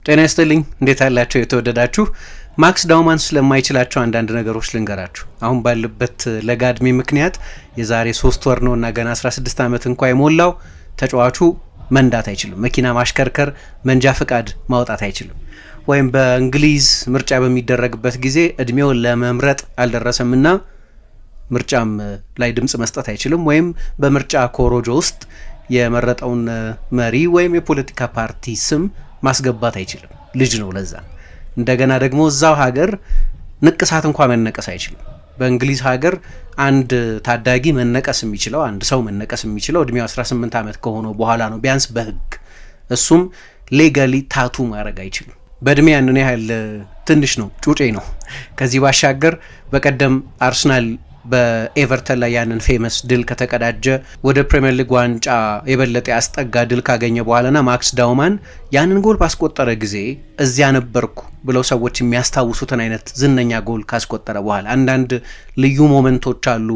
ጤና ይስጥልኝ እንዴት አላችሁ የተወደዳችሁ ማክስ ዳውማን ስለማይችላቸው አንዳንድ ነገሮች ልንገራችሁ። አሁን ባለበት ለጋ ዕድሜ ምክንያት የዛሬ 3 ወር ነውና ገና 16 ዓመት እንኳን የሞላው ተጫዋቹ መንዳት አይችልም። መኪና ማሽከርከር መንጃ ፍቃድ ማውጣት አይችልም። ወይም በእንግሊዝ ምርጫ በሚደረግበት ጊዜ እድሜውን ለመምረጥ አልደረሰምና ምርጫም ላይ ድምጽ መስጠት አይችልም። ወይም በምርጫ ኮሮጆ ውስጥ የመረጠውን መሪ ወይም የፖለቲካ ፓርቲ ስም ማስገባት አይችልም። ልጅ ነው። ለዛ እንደገና ደግሞ እዛው ሀገር ንቅሳት እንኳን መነቀስ አይችልም። በእንግሊዝ ሀገር አንድ ታዳጊ መነቀስ የሚችለው አንድ ሰው መነቀስ የሚችለው እድሜው 18 ዓመት ከሆነው በኋላ ነው ቢያንስ በህግ። እሱም ሌጋሊ ታቱ ማድረግ አይችልም። በእድሜ ያንን ያህል ትንሽ ነው፣ ጩጬ ነው። ከዚህ ባሻገር በቀደም አርሰናል በኤቨርተን ላይ ያንን ፌመስ ድል ከተቀዳጀ ወደ ፕሪሚየር ሊግ ዋንጫ የበለጠ ያስጠጋ ድል ካገኘ በኋላና ማክስ ዳውማን ያንን ጎል ባስቆጠረ ጊዜ እዚያ ነበርኩ ብለው ሰዎች የሚያስታውሱትን አይነት ዝነኛ ጎል ካስቆጠረ በኋላ አንዳንድ ልዩ ሞመንቶች አሉ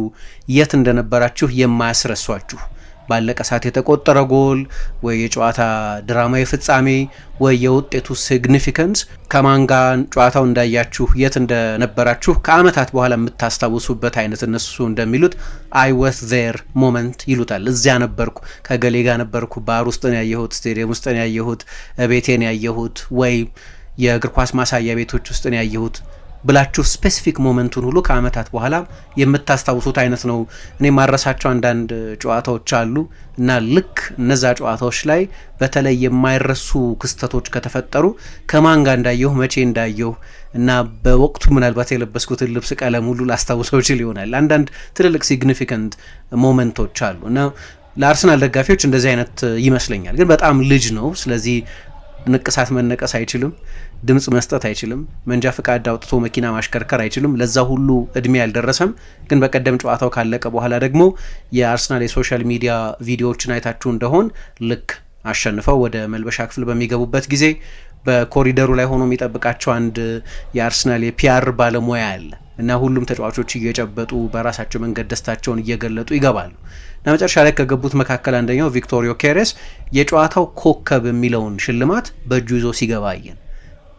የት እንደነበራችሁ የማያስረሷችሁ። ባለቀ ሰዓት የተቆጠረ ጎል ወይ የጨዋታ ድራማዊ ፍጻሜ ወይ የውጤቱ ሲግኒፊካንስ ከማን ጋር ጨዋታው እንዳያችሁ የት እንደነበራችሁ ከአመታት በኋላ የምታስታውሱበት አይነት እነሱ እንደሚሉት አይ ዋዝ ዜር ሞመንት ይሉታል። እዚያ ነበርኩ፣ ከገሌ ጋር ነበርኩ፣ ባር ውስጥ ነው ያየሁት፣ ስቴዲየም ውስጥ ነው ያየሁት፣ ቤቴን ያየሁት ወይ የእግር ኳስ ማሳያ ቤቶች ውስጥ ነው ያየሁት ብላችሁ ስፔሲፊክ ሞመንቱን ሁሉ ከአመታት በኋላ የምታስታውሱት አይነት ነው። እኔ ማረሳቸው አንዳንድ ጨዋታዎች አሉ እና ልክ እነዛ ጨዋታዎች ላይ በተለይ የማይረሱ ክስተቶች ከተፈጠሩ ከማን ጋር እንዳየሁ መቼ እንዳየሁ እና በወቅቱ ምናልባት የለበስኩትን ልብስ ቀለም ሁሉ ላስታውሰው ይችል ይሆናል። አንዳንድ ትልልቅ ሲግኒፊካንት ሞመንቶች አሉ እና ለአርሰናል ደጋፊዎች እንደዚህ አይነት ይመስለኛል። ግን በጣም ልጅ ነው። ስለዚህ ንቅሳት መነቀስ አይችልም፣ ድምጽ መስጠት አይችልም፣ መንጃ ፍቃድ አውጥቶ መኪና ማሽከርከር አይችልም። ለዛ ሁሉ እድሜ ያልደረሰም። ግን በቀደም ጨዋታው ካለቀ በኋላ ደግሞ የአርሰናል የሶሻል ሚዲያ ቪዲዮዎችን አይታችሁ እንደሆን ልክ አሸንፈው ወደ መልበሻ ክፍል በሚገቡበት ጊዜ በኮሪደሩ ላይ ሆኖ የሚጠብቃቸው አንድ የአርሰናል የፒአር ባለሙያ አለ እና ሁሉም ተጫዋቾች እየጨበጡ በራሳቸው መንገድ ደስታቸውን እየገለጡ ይገባሉ። እና መጨረሻ ላይ ከገቡት መካከል አንደኛው ቪክቶር ዮኬሬስ የጨዋታው ኮከብ የሚለውን ሽልማት በእጁ ይዞ ሲገባ አየን።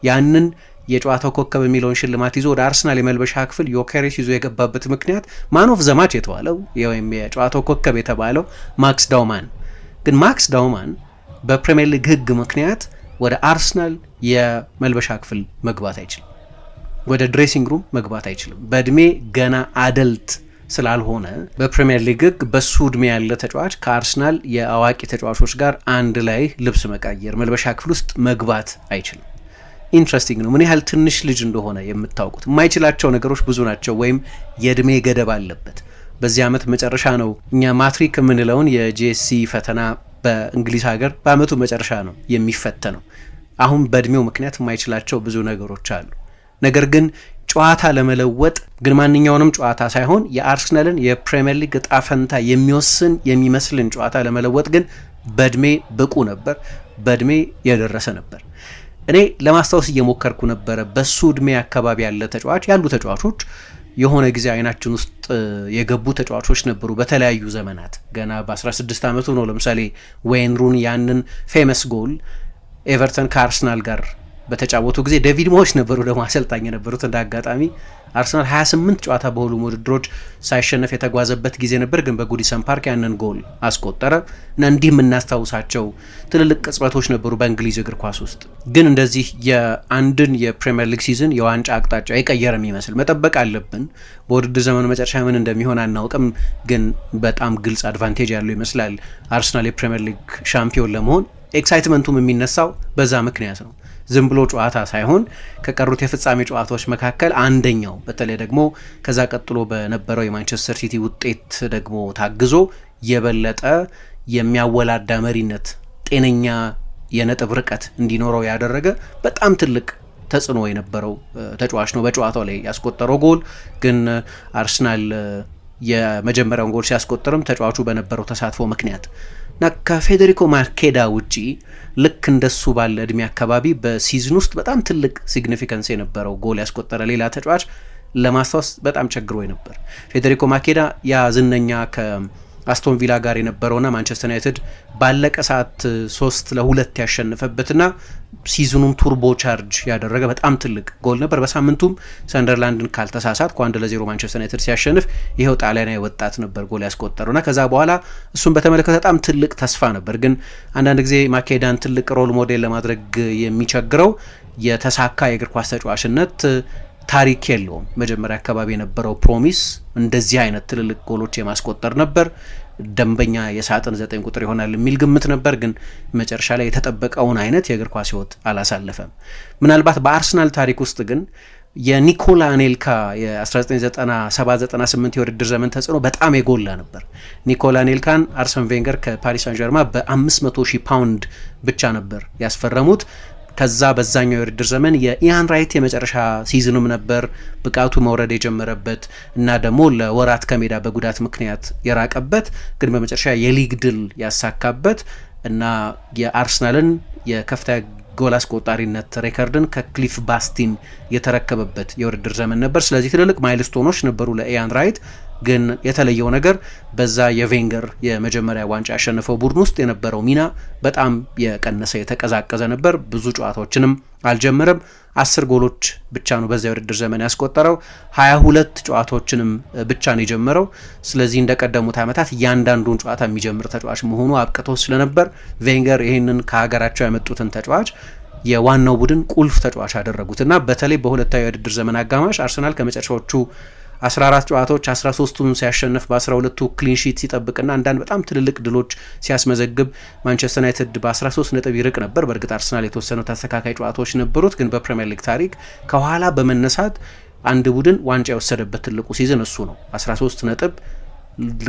ያንን የጨዋታው ኮከብ የሚለውን ሽልማት ይዞ ወደ አርሰናል የመልበሻ ክፍል ዮኬሬስ ይዞ የገባበት ምክንያት ማን ኦፍ ዘ ማች የተባለው ወይም የጨዋታው ኮከብ የተባለው ማክስ ዳውማን። ግን ማክስ ዳውማን በፕሪሚየር ሊግ ሕግ ምክንያት ወደ አርሰናል የመልበሻ ክፍል መግባት አይችልም፣ ወደ ድሬሲንግ ሩም መግባት አይችልም። በእድሜ ገና አደልት ስላልሆነ በፕሪሚየር ሊግ ሕግ በሱ እድሜ ያለ ተጫዋች ከአርሰናል የአዋቂ ተጫዋቾች ጋር አንድ ላይ ልብስ መቃየር መልበሻ ክፍል ውስጥ መግባት አይችልም። ኢንትረስቲንግ ነው ምን ያህል ትንሽ ልጅ እንደሆነ የምታውቁት። የማይችላቸው ነገሮች ብዙ ናቸው፣ ወይም የእድሜ ገደብ አለበት። በዚህ ዓመት መጨረሻ ነው እኛ ማትሪክ የምንለውን የጂኤስሲ ፈተና በእንግሊዝ ሀገር በአመቱ መጨረሻ ነው የሚፈተነው። አሁን በእድሜው ምክንያት የማይችላቸው ብዙ ነገሮች አሉ። ነገር ግን ጨዋታ ለመለወጥ ግን ማንኛውንም ጨዋታ ሳይሆን የአርሰናልን የፕሪሚየር ሊግ እጣ ፈንታ የሚወስን የሚመስልን ጨዋታ ለመለወጥ ግን በእድሜ ብቁ ነበር፣ በእድሜ የደረሰ ነበር። እኔ ለማስታወስ እየሞከርኩ ነበረ። በሱ እድሜ አካባቢ ያለ ተጫዋች ያሉ ተጫዋቾች የሆነ ጊዜ አይናችን ውስጥ የገቡ ተጫዋቾች ነበሩ በተለያዩ ዘመናት። ገና በ16 ዓመቱ ነው ለምሳሌ ዌይን ሩኒ ያንን ፌመስ ጎል ኤቨርተን ከአርሰናል ጋር በተጫወቱ ጊዜ ዴቪድ ሞይስ ነበሩ ደግሞ አሰልጣኝ የነበሩት። እንደ አጋጣሚ አርሰናል 28 ጨዋታ በሁሉ ውድድሮች ሳይሸነፍ የተጓዘበት ጊዜ ነበር። ግን በጉዲሰን ፓርክ ያንን ጎል አስቆጠረ እና እንዲህ የምናስታውሳቸው ትልልቅ ቅጽበቶች ነበሩ በእንግሊዝ እግር ኳስ ውስጥ። ግን እንደዚህ የአንድን የፕሪሚየር ሊግ ሲዝን የዋንጫ አቅጣጫ የቀየረ የሚመስል መጠበቅ አለብን። በውድድር ዘመኑ መጨረሻ ምን እንደሚሆን አናውቅም። ግን በጣም ግልጽ አድቫንቴጅ ያለው ይመስላል አርሰናል የፕሪሚየር ሊግ ሻምፒዮን ለመሆን። ኤክሳይትመንቱም የሚነሳው በዛ ምክንያት ነው። ዝም ብሎ ጨዋታ ሳይሆን ከቀሩት የፍጻሜ ጨዋታዎች መካከል አንደኛው፣ በተለይ ደግሞ ከዛ ቀጥሎ በነበረው የማንቸስተር ሲቲ ውጤት ደግሞ ታግዞ የበለጠ የሚያወላዳ መሪነት፣ ጤነኛ የነጥብ ርቀት እንዲኖረው ያደረገ በጣም ትልቅ ተጽዕኖ የነበረው ተጫዋች ነው። በጨዋታው ላይ ያስቆጠረው ጎል ግን አርሰናል የመጀመሪያውን ጎል ሲያስቆጥርም ተጫዋቹ በነበረው ተሳትፎ ምክንያት እና ከፌዴሪኮ ማርኬዳ ውጪ ልክ እንደሱ ባለ እድሜ አካባቢ በሲዝን ውስጥ በጣም ትልቅ ሲግኒፊካንስ የነበረው ጎል ያስቆጠረ ሌላ ተጫዋች ለማስታወስ በጣም ቸግሮኝ ነበር። ፌዴሪኮ ማርኬዳ ያ ዝነኛ አስቶን ቪላ ጋር የነበረውና ማንቸስተር ዩናይትድ ባለቀ ሰዓት 3-2 ያሸነፈበትና ሲዝኑን ቱርቦ ቻርጅ ያደረገ በጣም ትልቅ ጎል ነበር። በሳምንቱም ሰንደርላንድን ካልተሳሳት 1-0 ማንቸስተር ዩናይትድ ሲያሸንፍ ይኸው ጣሊያናዊ ወጣት ነበር ጎል ያስቆጠረውና ከዛ በኋላ እሱን በተመለከተ በጣም ትልቅ ተስፋ ነበር። ግን አንዳንድ ጊዜ ማኬዳን ትልቅ ሮል ሞዴል ለማድረግ የሚቸግረው የተሳካ የእግር ኳስ ተጫዋችነት ታሪክ የለውም። መጀመሪያ አካባቢ የነበረው ፕሮሚስ እንደዚህ አይነት ትልልቅ ጎሎች የማስቆጠር ነበር። ደንበኛ የሳጥን 9 ቁጥር ይሆናል የሚል ግምት ነበር። ግን መጨረሻ ላይ የተጠበቀውን አይነት የእግር ኳስ ህይወት አላሳለፈም። ምናልባት በአርሰናል ታሪክ ውስጥ ግን የኒኮላ አኔልካ የ1997-98 የውድድር ዘመን ተጽዕኖ በጣም የጎላ ነበር። ኒኮላ አኔልካን አርሰን ቬንገር ከፓሪስ ሳን ጀርማ በ500,000 ፓውንድ ብቻ ነበር ያስፈረሙት። ከዛ በዛኛው የውድድር ዘመን የኢያን ራይት የመጨረሻ ሲዝኑም ነበር ብቃቱ መውረድ የጀመረበት እና ደግሞ ለወራት ከሜዳ በጉዳት ምክንያት የራቀበት፣ ግን በመጨረሻ የሊግ ድል ያሳካበት እና የአርሰናልን የከፍተኛ ጎል አስቆጣሪነት ሬከርድን ከክሊፍ ባስቲን የተረከበበት የውድድር ዘመን ነበር። ስለዚህ ትልልቅ ማይልስቶኖች ነበሩ ለኢያን ራይት። ግን የተለየው ነገር በዛ የቬንገር የመጀመሪያ ዋንጫ ያሸነፈው ቡድን ውስጥ የነበረው ሚና በጣም የቀነሰ የተቀዛቀዘ ነበር። ብዙ ጨዋታዎችንም አልጀመረም። 10 ጎሎች ብቻ ነው በዛ የውድድር ዘመን ያስቆጠረው። 22 ጨዋታዎችንም ብቻ ነው የጀመረው። ስለዚህ እንደቀደሙት ዓመታት እያንዳንዱን ጨዋታ የሚጀምር ተጫዋች መሆኑ አብቅቶ ስለነበር ቬንገር ይህንን ከሀገራቸው ያመጡትን ተጫዋች የዋናው ቡድን ቁልፍ ተጫዋች አደረጉትና በተለይ በሁለታዊ የውድድር ዘመን አጋማሽ አርሰናል ከመጨረሻዎቹ 14 ጨዋታዎች 13ቱን ሲያሸንፍ በ12ቱ ክሊንሺት ሲጠብቅና አንዳንድ በጣም ትልልቅ ድሎች ሲያስመዘግብ ማንቸስተር ዩናይትድ በ13 ነጥብ ይርቅ ነበር። በእርግጥ አርሰናል የተወሰኑ ተስተካካይ ጨዋታዎች ነበሩት፣ ግን በፕሪሚየር ሊግ ታሪክ ከኋላ በመነሳት አንድ ቡድን ዋንጫ የወሰደበት ትልቁ ሲዝን እሱ ነው። 13 ነጥብ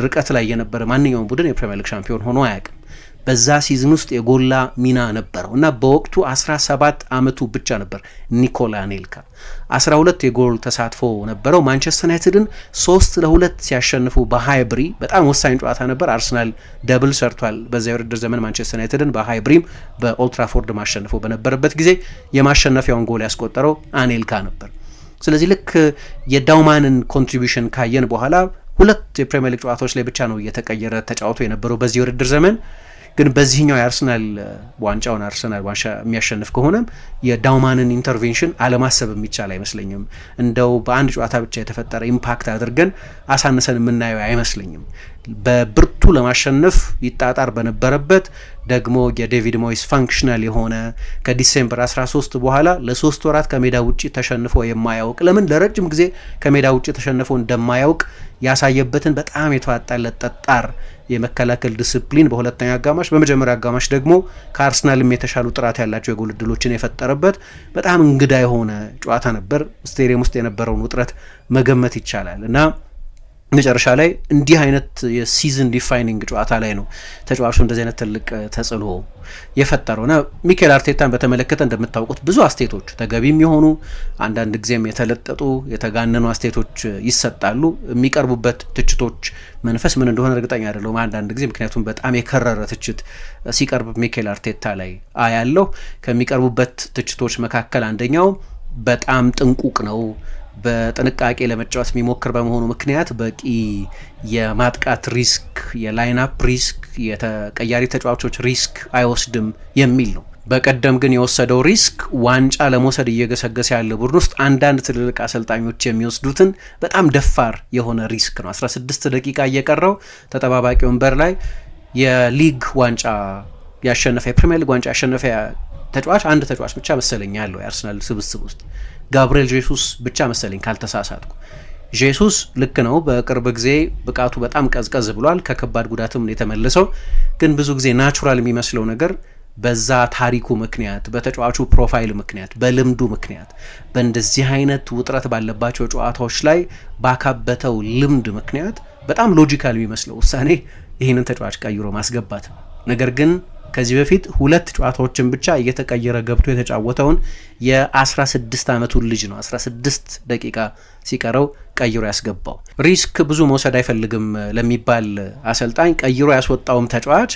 ርቀት ላይ የነበረ ማንኛውም ቡድን የፕሪሚየር ሊግ ሻምፒዮን ሆኖ አያውቅም። በዛ ሲዝን ውስጥ የጎላ ሚና ነበረው እና በወቅቱ 17 ዓመቱ ብቻ ነበር ኒኮላ አኔልካ። 12 የጎል ተሳትፎ ነበረው። ማንቸስተር ዩናይትድን 3-2 ሲያሸንፉ በሃይብሪ በጣም ወሳኝ ጨዋታ ነበር። አርሰናል ደብል ሰርቷል በዛ የውድድር ዘመን ማንቸስተር ዩናይትድን በሃይብሪም በኦልትራፎርድ ማሸንፎ በነበረበት ጊዜ የማሸነፊያውን ጎል ያስቆጠረው አኔልካ ነበር። ስለዚህ ልክ የዳውማንን ኮንትሪቢዩሽን ካየን በኋላ 2 የፕሪሚየር ሊግ ጨዋታዎች ላይ ብቻ ነው እየተቀየረ ተጫውቶ የነበረው በዚህ የውድድር ዘመን። ግን በዚህኛው የአርሰናል ዋንጫውን አርሰናል ዋንጫ የሚያሸንፍ ከሆነም የዳውማንን ኢንተርቬንሽን አለማሰብ የሚቻል አይመስለኝም። እንደው በአንድ ጨዋታ ብቻ የተፈጠረ ኢምፓክት አድርገን አሳንሰን የምናየው አይመስለኝም። በብርቱ ለማሸነፍ ይጣጣር በነበረበት ደግሞ የዴቪድ ሞይስ ፋንክሽናል የሆነ ከዲሴምበር 13 በኋላ ለ3 ወራት ከሜዳ ውጪ ተሸንፎ የማያውቅ ለምን ለረጅም ጊዜ ከሜዳ ውጪ ተሸንፎ እንደማያውቅ ያሳየበትን በጣም የተዋጣለት ጠጣር የመከላከል ዲስፕሊን በሁለተኛው አጋማሽ፣ በመጀመሪያው አጋማሽ ደግሞ ከአርሰናልም የተሻሉ ጥራት ያላቸው የጎል ዕድሎችን የፈጠረበት በጣም እንግዳ የሆነ ጨዋታ ነበር። ስቴዲየም ውስጥ የነበረውን ውጥረት መገመት ይቻላል እና መጨረሻ ላይ እንዲህ አይነት የሲዝን ዲፋይኒንግ ጨዋታ ላይ ነው ተጫዋቹ እንደዚህ አይነት ትልቅ ተጽዕኖ የፈጠረውና ሚኬል አርቴታን በተመለከተ እንደምታውቁት ብዙ አስተያየቶች ተገቢም የሆኑ አንዳንድ ጊዜም የተለጠጡ የተጋነኑ አስተያየቶች ይሰጣሉ። የሚቀርቡበት ትችቶች መንፈስ ምን እንደሆነ እርግጠኛ አይደለሁም አንዳንድ ጊዜ፣ ምክንያቱም በጣም የከረረ ትችት ሲቀርብ ሚኬል አርቴታ ላይ አያለሁ። ከሚቀርቡበት ትችቶች መካከል አንደኛው በጣም ጥንቁቅ ነው፣ በጥንቃቄ ለመጫወት የሚሞክር በመሆኑ ምክንያት በቂ የማጥቃት ሪስክ፣ የላይንአፕ ሪስክ፣ የተቀያሪ ተጫዋቾች ሪስክ አይወስድም የሚል ነው። በቀደም ግን የወሰደው ሪስክ ዋንጫ ለመውሰድ እየገሰገሰ ያለ ቡድን ውስጥ አንዳንድ ትልልቅ አሰልጣኞች የሚወስዱትን በጣም ደፋር የሆነ ሪስክ ነው። 16 ደቂቃ እየቀረው ተጠባባቂ ወንበር ላይ የሊግ ዋንጫ ያሸነፈ የፕሪሚየር ሊግ ዋንጫ ያሸነፈ ተጫዋች አንድ ተጫዋች ብቻ መሰለኝ ያለው የአርሰናል ስብስብ ውስጥ ጋብሪኤል ጄሱስ ብቻ መሰለኝ ካልተሳሳትኩ። ጄሱስ ልክ ነው፣ በቅርብ ጊዜ ብቃቱ በጣም ቀዝቀዝ ብሏል፣ ከከባድ ጉዳትም የተመለሰው። ግን ብዙ ጊዜ ናቹራል የሚመስለው ነገር በዛ ታሪኩ ምክንያት፣ በተጫዋቹ ፕሮፋይል ምክንያት፣ በልምዱ ምክንያት፣ በእንደዚህ አይነት ውጥረት ባለባቸው ጨዋታዎች ላይ ባካበተው ልምድ ምክንያት በጣም ሎጂካል የሚመስለው ውሳኔ ይህንን ተጫዋች ቀይሮ ማስገባት ነው። ነገር ግን ከዚህ በፊት 2 ጨዋታዎችን ብቻ እየተቀየረ ገብቶ የተጫወተውን የ16 ዓመቱን ልጅ ነው 16 ደቂቃ ሲቀረው ቀይሮ ያስገባው። ሪስክ ብዙ መውሰድ አይፈልግም ለሚባል አሰልጣኝ ቀይሮ ያስወጣውም ተጫዋች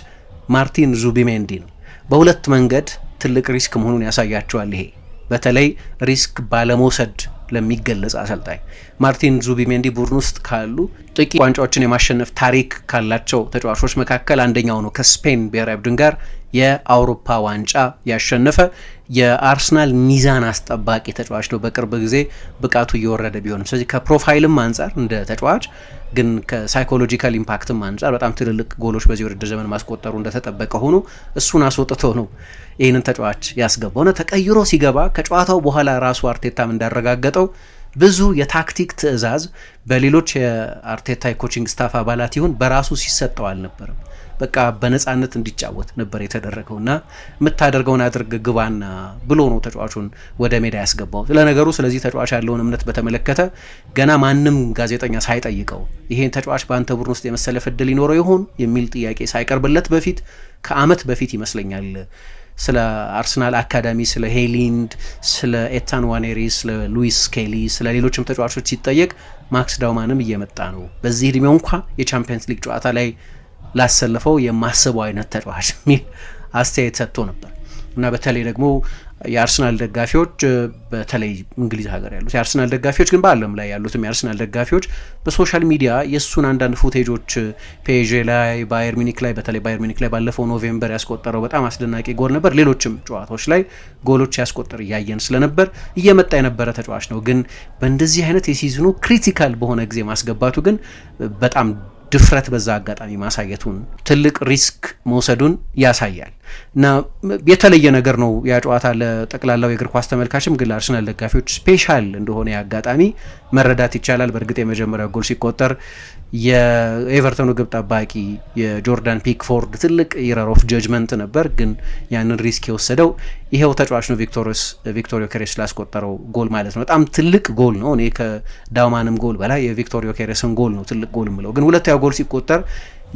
ማርቲን ዙቢሜንዲ ነው። በሁለት መንገድ ትልቅ ሪስክ መሆኑን ያሳያቸዋል። ይሄ በተለይ ሪስክ ባለመውሰድ ለሚገለጽ አሰልጣኝ ማርቲን ዙቢሜንዲ ቡድን ውስጥ ካሉ ጥቂት ዋንጫዎችን የማሸነፍ ታሪክ ካላቸው ተጫዋቾች መካከል አንደኛው ነው። ከስፔን ብሔራዊ ቡድን ጋር የአውሮፓ ዋንጫ ያሸነፈ የአርሰናል ሚዛን አስጠባቂ ተጫዋች ነው። በቅርብ ጊዜ ብቃቱ እየወረደ ቢሆንም ስለዚህ ከፕሮፋይልም አንጻር እንደ ተጫዋች ግን ከሳይኮሎጂካል ኢምፓክትም አንጻር በጣም ትልልቅ ጎሎች በዚህ ውድድር ዘመን ማስቆጠሩ እንደተጠበቀ ሆኖ እሱን አስወጥቶ ነው ይህንን ተጫዋች ያስገባው ነው። ተቀይሮ ሲገባ ከጨዋታው በኋላ ራሱ አርቴታም እንዳረጋገጠው ብዙ የታክቲክ ትዕዛዝ በሌሎች የአርቴታ የኮቺንግ ስታፍ አባላት ይሁን በራሱ ሲሰጠው አልነበርም። በቃ በነፃነት እንዲጫወት ነበር የተደረገው እና የምታደርገውን አድርግ ግባና ብሎ ነው ተጫዋቹን ወደ ሜዳ ያስገባው። ለነገሩ ስለዚህ ተጫዋች ያለውን እምነት በተመለከተ ገና ማንም ጋዜጠኛ ሳይጠይቀው ይሄን ተጫዋች በአንተ ቡድን ውስጥ የመሰለፍ እድል ይኖረው ይሆን የሚል ጥያቄ ሳይቀርብለት በፊት ከአመት በፊት ይመስለኛል ስለ አርሰናል አካዳሚ፣ ስለ ሄሊንድ፣ ስለ ኤታን ዋኔሪ፣ ስለ ሉዊስ ስኬሊ፣ ስለ ሌሎችም ተጫዋቾች ሲጠየቅ ማክስ ዳውማንም እየመጣ ነው በዚህ እድሜው እንኳ የቻምፒየንስ ሊግ ጨዋታ ላይ ላሰለፈው የማስበው አይነት ተጫዋች የሚል አስተያየት ሰጥቶ ነበር እና በተለይ ደግሞ የአርሰናል ደጋፊዎች በተለይ እንግሊዝ ሀገር ያሉት የአርሰናል ደጋፊዎች ግን በዓለም ላይ ያሉትም የአርሰናል ደጋፊዎች በሶሻል ሚዲያ የእሱን አንዳንድ ፉቴጆች ፔዤ ላይ ባየር ሚኒክ ላይ በተለይ ባየር ሚኒክ ላይ ባለፈው ኖቬምበር ያስቆጠረው በጣም አስደናቂ ጎል ነበር። ሌሎችም ጨዋታዎች ላይ ጎሎች ያስቆጠር እያየን ስለነበር እየመጣ የነበረ ተጫዋች ነው። ግን በእንደዚህ አይነት የሲዝኑ ክሪቲካል በሆነ ጊዜ ማስገባቱ ግን በጣም ድፍረት በዛ አጋጣሚ ማሳየቱን ትልቅ ሪስክ መውሰዱን ያሳያል እና የተለየ ነገር ነው ያ ጨዋታ ለጠቅላላው የእግር ኳስ ተመልካችም ግን ለአርሰናል ደጋፊዎች ስፔሻል እንደሆነ አጋጣሚ መረዳት ይቻላል። በእርግጥ የመጀመሪያው ጎል ሲቆጠር የኤቨርተኑ ግብ ጠባቂ የጆርዳን ፒክፎርድ ትልቅ ኢረር ኦፍ ጀጅመንት ነበር፣ ግን ያንን ሪስክ የወሰደው ይሄው ተጫዋች ነው ቪክቶሪዮ ኬሬስ ላስቆጠረው ጎል ማለት ነው። በጣም ትልቅ ጎል ነው። እኔ ከዳውማንም ጎል በላይ የቪክቶሪዮ ኬሬስን ጎል ነው ትልቅ ጎል ምለው። ግን ሁለተኛው ጎል ሲቆጠር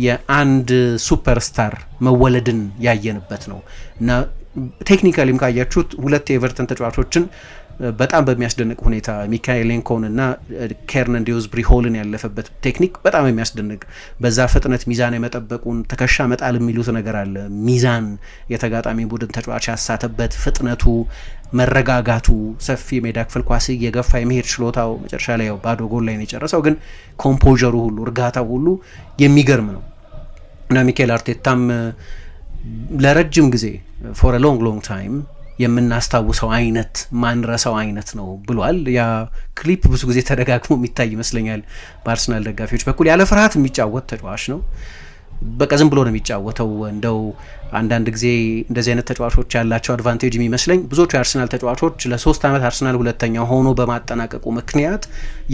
የአንድ ሱፐርስታር መወለድን ያየንበት ነው እና ቴክኒካሊም ካያችሁት ሁለት የኤቨርተን ተጫዋቾችን በጣም በሚያስደንቅ ሁኔታ ሚካኤል ሌንኮን እና ኬርነን ዲውዝብሪ ሆልን ያለፈበት ቴክኒክ በጣም የሚያስደንቅ በዛ ፍጥነት ሚዛን የመጠበቁን ትከሻ መጣል የሚሉት ነገር አለ። ሚዛን የተጋጣሚ ቡድን ተጫዋች ያሳተበት ፍጥነቱ፣ መረጋጋቱ፣ ሰፊ ሜዳ ክፍል ኳስ የገፋ የመሄድ ችሎታው መጨረሻ ላይ ያው ባዶ ጎል ላይ ነው የጨረሰው፣ ግን ኮምፖዠሩ ሁሉ እርጋታው ሁሉ የሚገርም ነው እና ሚካኤል አርቴታም ለረጅም ጊዜ ፎር አ ሎንግ ታይም የምናስታውሰው አይነት ማንረሳው አይነት ነው ብሏል። ያ ክሊፕ ብዙ ጊዜ ተደጋግሞ የሚታይ ይመስለኛል በአርሰናል ደጋፊዎች በኩል። ያለ ፍርሃት የሚጫወት ተጫዋች ነው። በቃ ዝም ብሎ ነው የሚጫወተው። እንደው አንዳንድ ጊዜ እንደዚህ አይነት ተጫዋቾች ያላቸው አድቫንቴጅ የሚመስለኝ ብዙዎቹ የአርሰናል ተጫዋቾች ለ3 ዓመት አርሰናል ሁለተኛ ሆኖ በማጠናቀቁ ምክንያት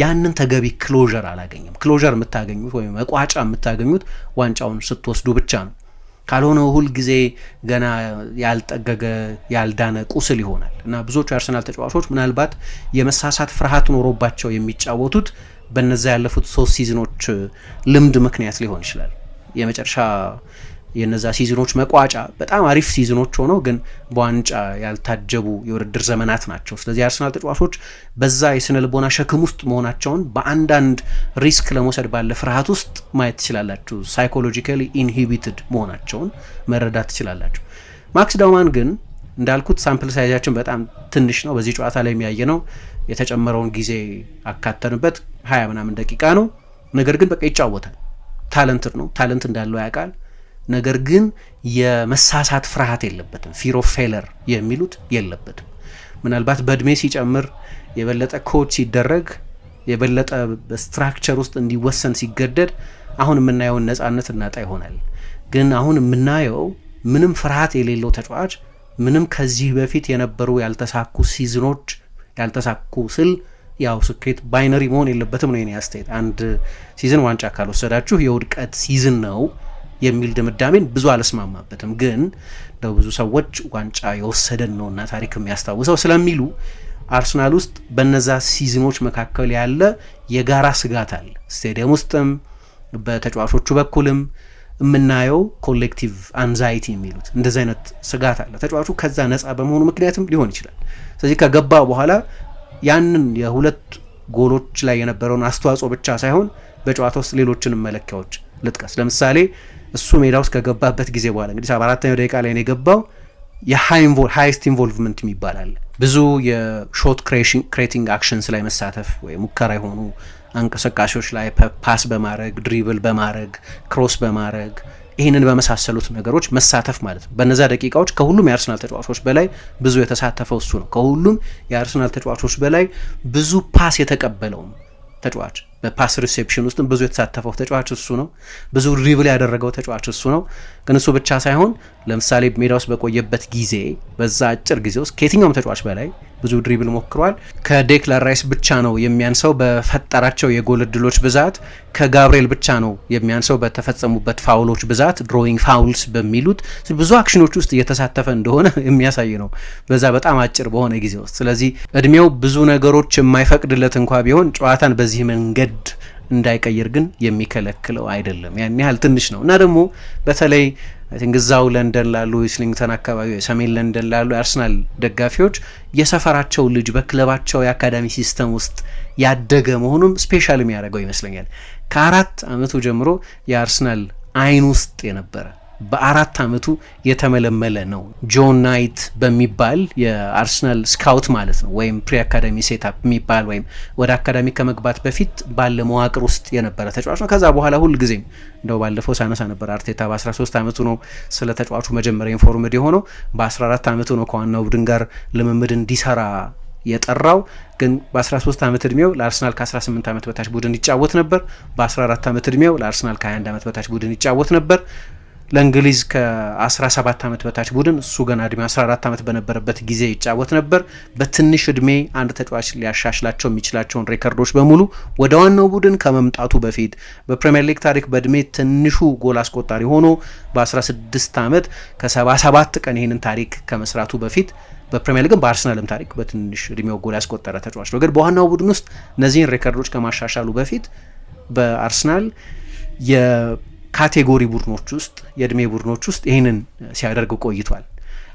ያንን ተገቢ ክሎዥር አላገኘም። ክሎዥር የምታገኙት ወይም መቋጫ የምታገኙት ዋንጫውን ስትወስዱ ብቻ ነው። ካልሆነ ሁል ጊዜ ገና ያልጠገገ ያልዳነ ቁስል ይሆናል እና ብዙዎቹ የአርሰናል ተጫዋቾች ምናልባት የመሳሳት ፍርሃት ኖሮባቸው የሚጫወቱት በነዛ ያለፉት 3 ሲዝኖች ልምድ ምክንያት ሊሆን ይችላል። የመጨረሻ የነዛ ሲዝኖች መቋጫ በጣም አሪፍ ሲዝኖች ሆነው ግን በዋንጫ ያልታጀቡ የውድድር ዘመናት ናቸው። ስለዚህ የአርሰናል ተጫዋቾች በዛ የስነ ልቦና ሸክም ውስጥ መሆናቸውን በአንዳንድ ሪስክ ለመውሰድ ባለ ፍርሃት ውስጥ ማየት ትችላላችሁ። ሳይኮሎጂካሊ ኢንሂቢትድ መሆናቸውን መረዳት ትችላላችሁ። ማክስ ዳውማን ግን እንዳልኩት ሳምፕል ሳይዛችን በጣም ትንሽ ነው። በዚህ ጨዋታ ላይ የሚያየ ነው የተጨመረውን ጊዜ አካተንበት 20 ምናምን ደቂቃ ነው። ነገር ግን በቃ ይጫወታል። ታለንት ነው። ታለንት እንዳለው ያውቃል። ነገር ግን የመሳሳት ፍርሃት የለበትም። ፊር ኦፍ ፌለር የሚሉት የለበትም። ምናልባት በእድሜ ሲጨምር የበለጠ ኮች ሲደረግ የበለጠ በስትራክቸር ውስጥ እንዲወሰን ሲገደድ አሁን የምናየውን ነፃነት እናጣ ይሆናል። ግን አሁን የምናየው ምንም ፍርሃት የሌለው ተጫዋች ምንም ከዚህ በፊት የነበሩ ያልተሳኩ ሲዝኖች ያልተሳኩ ስል ያው ስኬት ባይነሪ መሆን የለበትም ነው የኔ አስተያየት። አንድ ሲዝን ዋንጫ ካልወሰዳችሁ የውድቀት ሲዝን ነው የሚል ድምዳሜን ብዙ አልስማማበትም። ግን ብዙ ሰዎች ዋንጫ የወሰደን ነውና ታሪክ የሚያስታውሰው ስለሚሉ አርሰናል ውስጥ በነዛ ሲዝኖች መካከል ያለ የጋራ ስጋት አለ። ስቴዲየም ውስጥም በተጫዋቾቹ በኩልም የምናየው ኮሌክቲቭ አንዛይቲ የሚሉት እንደዚህ አይነት ስጋት አለ። ተጫዋቹ ከዛ ነፃ በመሆኑ ምክንያትም ሊሆን ይችላል። ስለዚህ ከገባ በኋላ ያንን የሁለት ጎሎች ላይ የነበረውን አስተዋጽኦ ብቻ ሳይሆን በጨዋታ ውስጥ ሌሎችንም መለኪያዎች ልጥቀስ። ለምሳሌ እሱ ሜዳ ውስጥ ከገባበት ጊዜ በኋላ እንግዲህ 74ኛው ደቂቃ ላይ ነው የገባው። የሃይስት ኢንቮልቭመንት ይባላል። ብዙ የሾት ክሬቲንግ አክሽንስ ላይ መሳተፍ ወይ ሙከራ የሆኑ እንቅስቃሴዎች ላይ ፓስ በማድረግ ድሪብል በማድረግ ክሮስ በማድረግ ይህንን በመሳሰሉት ነገሮች መሳተፍ ማለት ነው። በነዛ ደቂቃዎች ከሁሉም የአርሰናል ተጫዋቾች በላይ ብዙ የተሳተፈው እሱ ነው። ከሁሉም የአርሰናል ተጫዋቾች በላይ ብዙ ፓስ የተቀበለውም ተጫዋች፣ በፓስ ሪሴፕሽን ውስጥ ብዙ የተሳተፈው ተጫዋች እሱ ነው። ብዙ ድሪብል ያደረገው ተጫዋች እሱ ነው። ግን እሱ ብቻ ሳይሆን ለምሳሌ ሜዳ ውስጥ በቆየበት ጊዜ በዛ አጭር ጊዜ ውስጥ ከየትኛውም ተጫዋች በላይ ብዙ ድሪብል ሞክሯል። ከዴክላን ራይስ ብቻ ነው የሚያንሰው በፈጠራቸው የጎል እድሎች ብዛት። ከጋብሪኤል ብቻ ነው የሚያንሰው በተፈጸሙበት ፋውሎች ብዛት፣ ድሮዊንግ ፋውልስ በሚሉት ብዙ አክሽኖች ውስጥ እየተሳተፈ እንደሆነ የሚያሳይ ነው በዛ በጣም አጭር በሆነ ጊዜ ውስጥ። ስለዚህ እድሜው ብዙ ነገሮች የማይፈቅድለት እንኳ ቢሆን ጨዋታን በዚህ መንገድ እንዳይቀይር ግን የሚከለክለው አይደለም። ያን ያህል ትንሽ ነው እና ደግሞ በተለይ እዛው ለንደን ላሉ ኢስሊንግተን አካባቢ ሰሜን ለንደን ላሉ የአርሰናል ደጋፊዎች የሰፈራቸው ልጅ በክለባቸው የአካዳሚ ሲስተም ውስጥ ያደገ መሆኑም ስፔሻል የሚያደርገው ይመስለኛል። ከ4 ዓመቱ ጀምሮ የአርሰናል አይን ውስጥ የነበረ በ4 ዓመቱ የተመለመለ ነው። ጆን ናይት በሚባል የአርሰናል ስካውት ማለት ነው ወይም ፕሪ አካዳሚ ሴታፕ የሚባል ወይም ወደ አካዳሚ ከመግባት በፊት ባለ መዋቅር ውስጥ የነበረ ተጫዋች ነው። ከዛ በኋላ ሁልጊዜም እንደው ባለፈው ሳነሳ ነበር አርቴታ በ13 ዓመቱ ነው ስለ ተጫዋቹ መጀመሪያ ኢንፎርምድ የሆነው። በ14 ዓመቱ ነው ከዋናው ቡድን ጋር ልምምድ እንዲሰራ የጠራው። ግን በ13 ዓመት እድሜው ለአርሰናል ከ18 ዓመት በታች ቡድን ይጫወት ነበር። በ14 ዓመት እድሜው ለአርሰናል ከ21 ዓመት በታች ቡድን ይጫወት ነበር። ለእንግሊዝ ከ17 ዓመት በታች ቡድን እሱ ገና እድሜ 14 ዓመት በነበረበት ጊዜ ይጫወት ነበር። በትንሽ እድሜ አንድ ተጫዋች ሊያሻሽላቸው የሚችላቸውን ሬከርዶች በሙሉ ወደ ዋናው ቡድን ከመምጣቱ በፊት በፕሪሚየር ሊግ ታሪክ በእድሜ ትንሹ ጎል አስቆጣሪ ሆኖ በ16 ዓመት ከ77 ቀን ይህንን ታሪክ ከመስራቱ በፊት በፕሪሚየር ሊግም በአርሰናልም ታሪክ በትንሽ እድሜው ጎል ያስቆጠረ ተጫዋች ነው። ግን በዋናው ቡድን ውስጥ እነዚህን ሬከርዶች ከማሻሻሉ በፊት በአርሰናል ካቴጎሪ ቡድኖች ውስጥ የእድሜ ቡድኖች ውስጥ ይህንን ሲያደርግ ቆይቷል።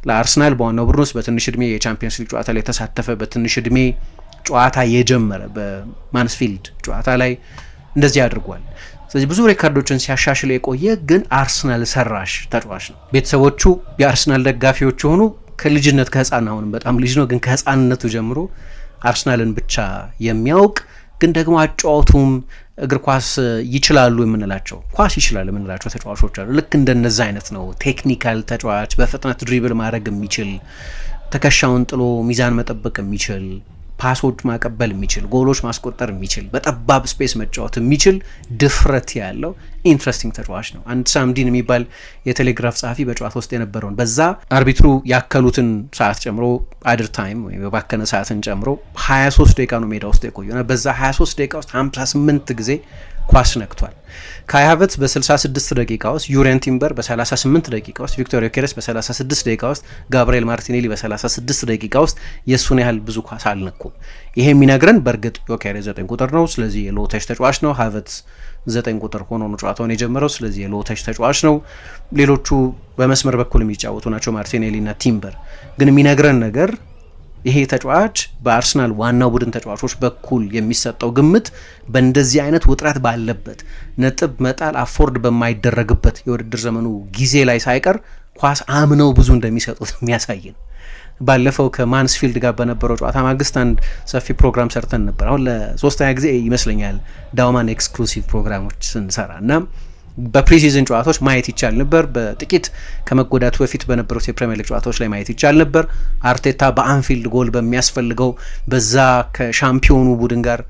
ለአርሰናል በዋናው ቡድን ውስጥ በትንሽ እድሜ የቻምፒየንስ ሊግ ጨዋታ ላይ የተሳተፈ፣ በትንሽ እድሜ ጨዋታ የጀመረ በማንስፊልድ ጨዋታ ላይ እንደዚህ አድርጓል። ስለዚህ ብዙ ሬከርዶችን ሲያሻሽል የቆየ ግን አርሰናል ሰራሽ ተጫዋች ነው። ቤተሰቦቹ የአርሰናል ደጋፊዎች የሆኑ ከልጅነት ከህፃን አሁንም በጣም ልጅ ነው፣ ግን ከህፃንነቱ ጀምሮ አርሰናልን ብቻ የሚያውቅ ግን ደግሞ አጫዋቱም እግር ኳስ ይችላሉ የምንላቸው ኳስ ይችላል የምንላቸው ተጫዋቾች አሉ። ልክ እንደነዛ አይነት ነው። ቴክኒካል ተጫዋች፣ በፍጥነት ድሪብል ማድረግ የሚችል፣ ትከሻውን ጥሎ ሚዛን መጠበቅ የሚችል፣ ፓሶች ማቀበል የሚችል፣ ጎሎች ማስቆጠር የሚችል፣ በጠባብ ስፔስ መጫወት የሚችል ድፍረት ያለው ኢንትረስቲንግ ተጫዋች ነው። አንድ ሳምዲን የሚባል የቴሌግራፍ ጸሐፊ በጨዋታ ውስጥ የነበረውን በዛ አርቢትሩ ያከሉትን ሰዓት ጨምሮ አድር ታይም ወይም የባከነ ሰዓትን ጨምሮ 23 ደቂቃ ነው ሜዳ ውስጥ የቆየና በዛ 23 ደቂቃ ውስጥ 58 ጊዜ ኳስ ነክቷል። ካይ ሃቨርትዝ በ66 ደቂቃ ውስጥ፣ ዩሬን ቲምበር በ38 ደቂቃ ውስጥ፣ ቪክቶር ዮኬሬስ በ36 ደቂቃ ውስጥ፣ ጋብሪኤል ማርቲኔሊ በ36 ደቂቃ ውስጥ የእሱን ያህል ብዙ ኳስ አልነኩም። ይሄ የሚነግረን በእርግጥ ዮኬሬስ 9 ቁጥር ነው፣ ስለዚህ የሎተሽ ተጫዋች ነው። ሃቨርትዝ 9 ቁጥር ሆኖ ነው ጨዋታውን የጀመረው፣ ስለዚህ የሎተሽ ተጫዋች ነው። ሌሎቹ በመስመር በኩል የሚጫወቱ ናቸው፣ ማርቲኔሊ እና ቲምበር። ግን የሚነግረን ነገር ይሄ ተጫዋች በአርሰናል ዋናው ቡድን ተጫዋቾች በኩል የሚሰጠው ግምት በእንደዚህ አይነት ውጥረት ባለበት ነጥብ መጣል አፎርድ በማይደረግበት የውድድር ዘመኑ ጊዜ ላይ ሳይቀር ኳስ አምነው ብዙ እንደሚሰጡት የሚያሳይ ነው። ባለፈው ከማንስፊልድ ጋር በነበረው ጨዋታ ማግስት አንድ ሰፊ ፕሮግራም ሰርተን ነበር። አሁን ለሶስተኛ ጊዜ ይመስለኛል ዳውማን ኤክስክሉሲቭ ፕሮግራሞች ስንሰራ እና በፕሪሲዝን ጨዋታዎች ማየት ይቻል ነበር። በጥቂት ከመጎዳቱ በፊት በነበሩት የፕሪሚየር ሊግ ጨዋታዎች ላይ ማየት ይቻል ነበር። አርቴታ በአንፊልድ ጎል በሚያስፈልገው በዛ ከሻምፒዮኑ ቡድን ጋር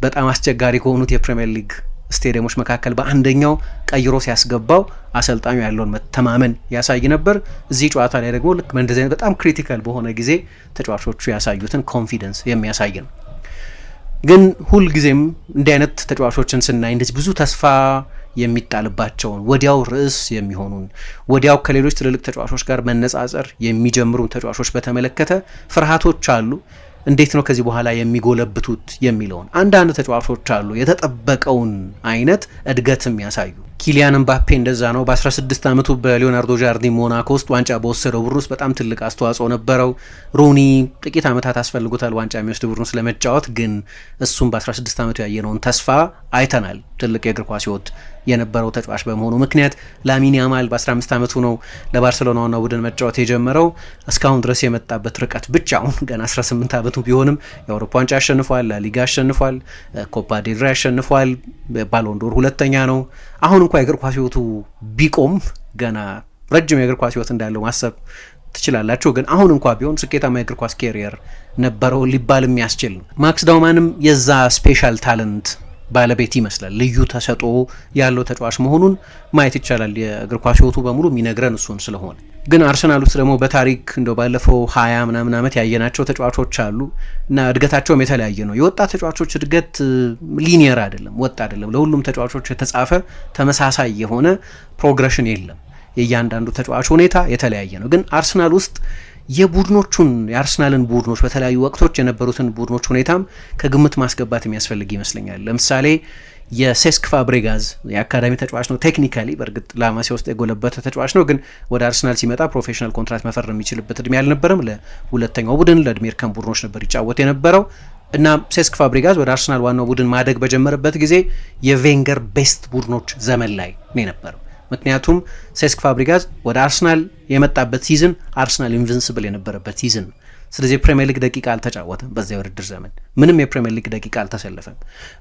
በጣም አስቸጋሪ ከሆኑት የፕሪሚየር ሊግ ስቴዲየሞች መካከል በአንደኛው ቀይሮ ሲያስገባው አሰልጣኙ ያለውን መተማመን ያሳይ ነበር። እዚህ ጨዋታ ላይ ደግሞ ልክ በእንደዚህ አይነት በጣም ክሪቲካል በሆነ ጊዜ ተጫዋቾቹ ያሳዩትን ኮንፊደንስ የሚያሳይ ነው። ግን ሁልጊዜም እንዲህ አይነት ተጫዋቾችን ስናይ እንደዚህ ብዙ ተስፋ የሚጣልባቸውን ወዲያው ርዕስ የሚሆኑን ወዲያው ከሌሎች ትልልቅ ተጫዋቾች ጋር መነጻጸር የሚጀምሩን ተጫዋቾች በተመለከተ ፍርሃቶች አሉ። እንዴት ነው ከዚህ በኋላ የሚጎለብቱት የሚለውን አንዳንድ ተጫዋቾች አሉ የተጠበቀውን አይነት እድገትም ያሳዩ ኪሊያን ምባፔ እንደዛ ነው። በ16 ዓመቱ በሊዮናርዶ ጃርዲን ሞናኮ ውስጥ ዋንጫ በወሰደው ቡድን ውስጥ በጣም ትልቅ አስተዋጽኦ ነበረው። ሩኒ ጥቂት ዓመታት አስፈልጉታል ዋንጫ የሚወስድ ቡድን ውስጥ ለመጫወት፣ ግን እሱም በ16 ዓመቱ ያየነውን ተስፋ አይተናል። ትልቅ የእግር ኳስ ሕይወት የነበረው ተጫዋች በመሆኑ ምክንያት ላሚን ያማል በ15 ዓመቱ ነው ለባርሴሎና ዋናው ቡድን መጫወት የጀመረው። እስካሁን ድረስ የመጣበት ርቀት ብቻውን ገና 18 ዓመቱ ቢሆንም የአውሮፓ ዋንጫ አሸንፏል፣ ላሊጋ አሸንፏል፣ ኮፓ ዴል ሬይ አሸንፏል፣ ባሎንዶር ሁለተኛ ነው። አሁን እንኳ የእግር ኳስ ሕይወቱ ቢቆም ገና ረጅም የእግር ኳስ ሕይወት እንዳለው ማሰብ ትችላላችሁ። ግን አሁን እንኳ ቢሆን ስኬታማ የእግር ኳስ ኬሪየር ነበረው ሊባል የሚያስችል ነው። ማክስ ዳውማንም የዛ ስፔሻል ታለንት ባለቤት ይመስላል። ልዩ ተሰጥኦ ያለው ተጫዋች መሆኑን ማየት ይቻላል። የእግር ኳስ ሕይወቱ በሙሉ የሚነግረን እሱን ስለሆነ ግን አርሰናል ውስጥ ደግሞ በታሪክ እንደው ባለፈው 20 ምናምን ዓመት ያየናቸው ተጫዋቾች አሉ እና እድገታቸውም የተለያየ ነው። የወጣት ተጫዋቾች እድገት ሊኒየር አይደለም፣ ወጥ አይደለም። ለሁሉም ተጫዋቾች የተጻፈ ተመሳሳይ የሆነ ፕሮግሬሽን የለም። የእያንዳንዱ ተጫዋች ሁኔታ የተለያየ ነው። ግን አርሰናል ውስጥ የአርሰናልን ቡድኖች በተለያዩ ወቅቶች የነበሩትን ቡድኖች ሁኔታም ከግምት ማስገባት የሚያስፈልግ ይመስለኛል። ለምሳሌ የሴስክ ፋብሬጋዝ የአካዳሚ ተጫዋች ነው። ቴክኒካሊ በእርግጥ ላማሲያ ውስጥ የጎለበተ ተጫዋች ነው። ግን ወደ አርሰናል ሲመጣ ፕሮፌሽናል ኮንትራት መፈረም የሚችልበት እድሜ አልነበረም። ለሁለተኛው ቡድን ለዕድሜ እርከን ቡድኖች ነበር ይጫወት የነበረው እና ሴስክ ፋብሬጋዝ ወደ አርሰናል ዋናው ቡድን ማደግ በጀመረበት ጊዜ የቬንገር ቤስት ቡድኖች ዘመን ላይ ነው የነበረው። ምክንያቱም ሴስክ ፋብሪጋዝ ወደ አርሰናል የመጣበት ሲዝን አርሰናል ኢንቪንሲብል የነበረበት ሲዝን ነው። ስለዚህ የፕሪሚየር ሊግ ደቂቃ አልተጫወተም። በዚያ የውድድር ዘመን ምንም የፕሪሚየር ሊግ ደቂቃ አልተሰለፈም።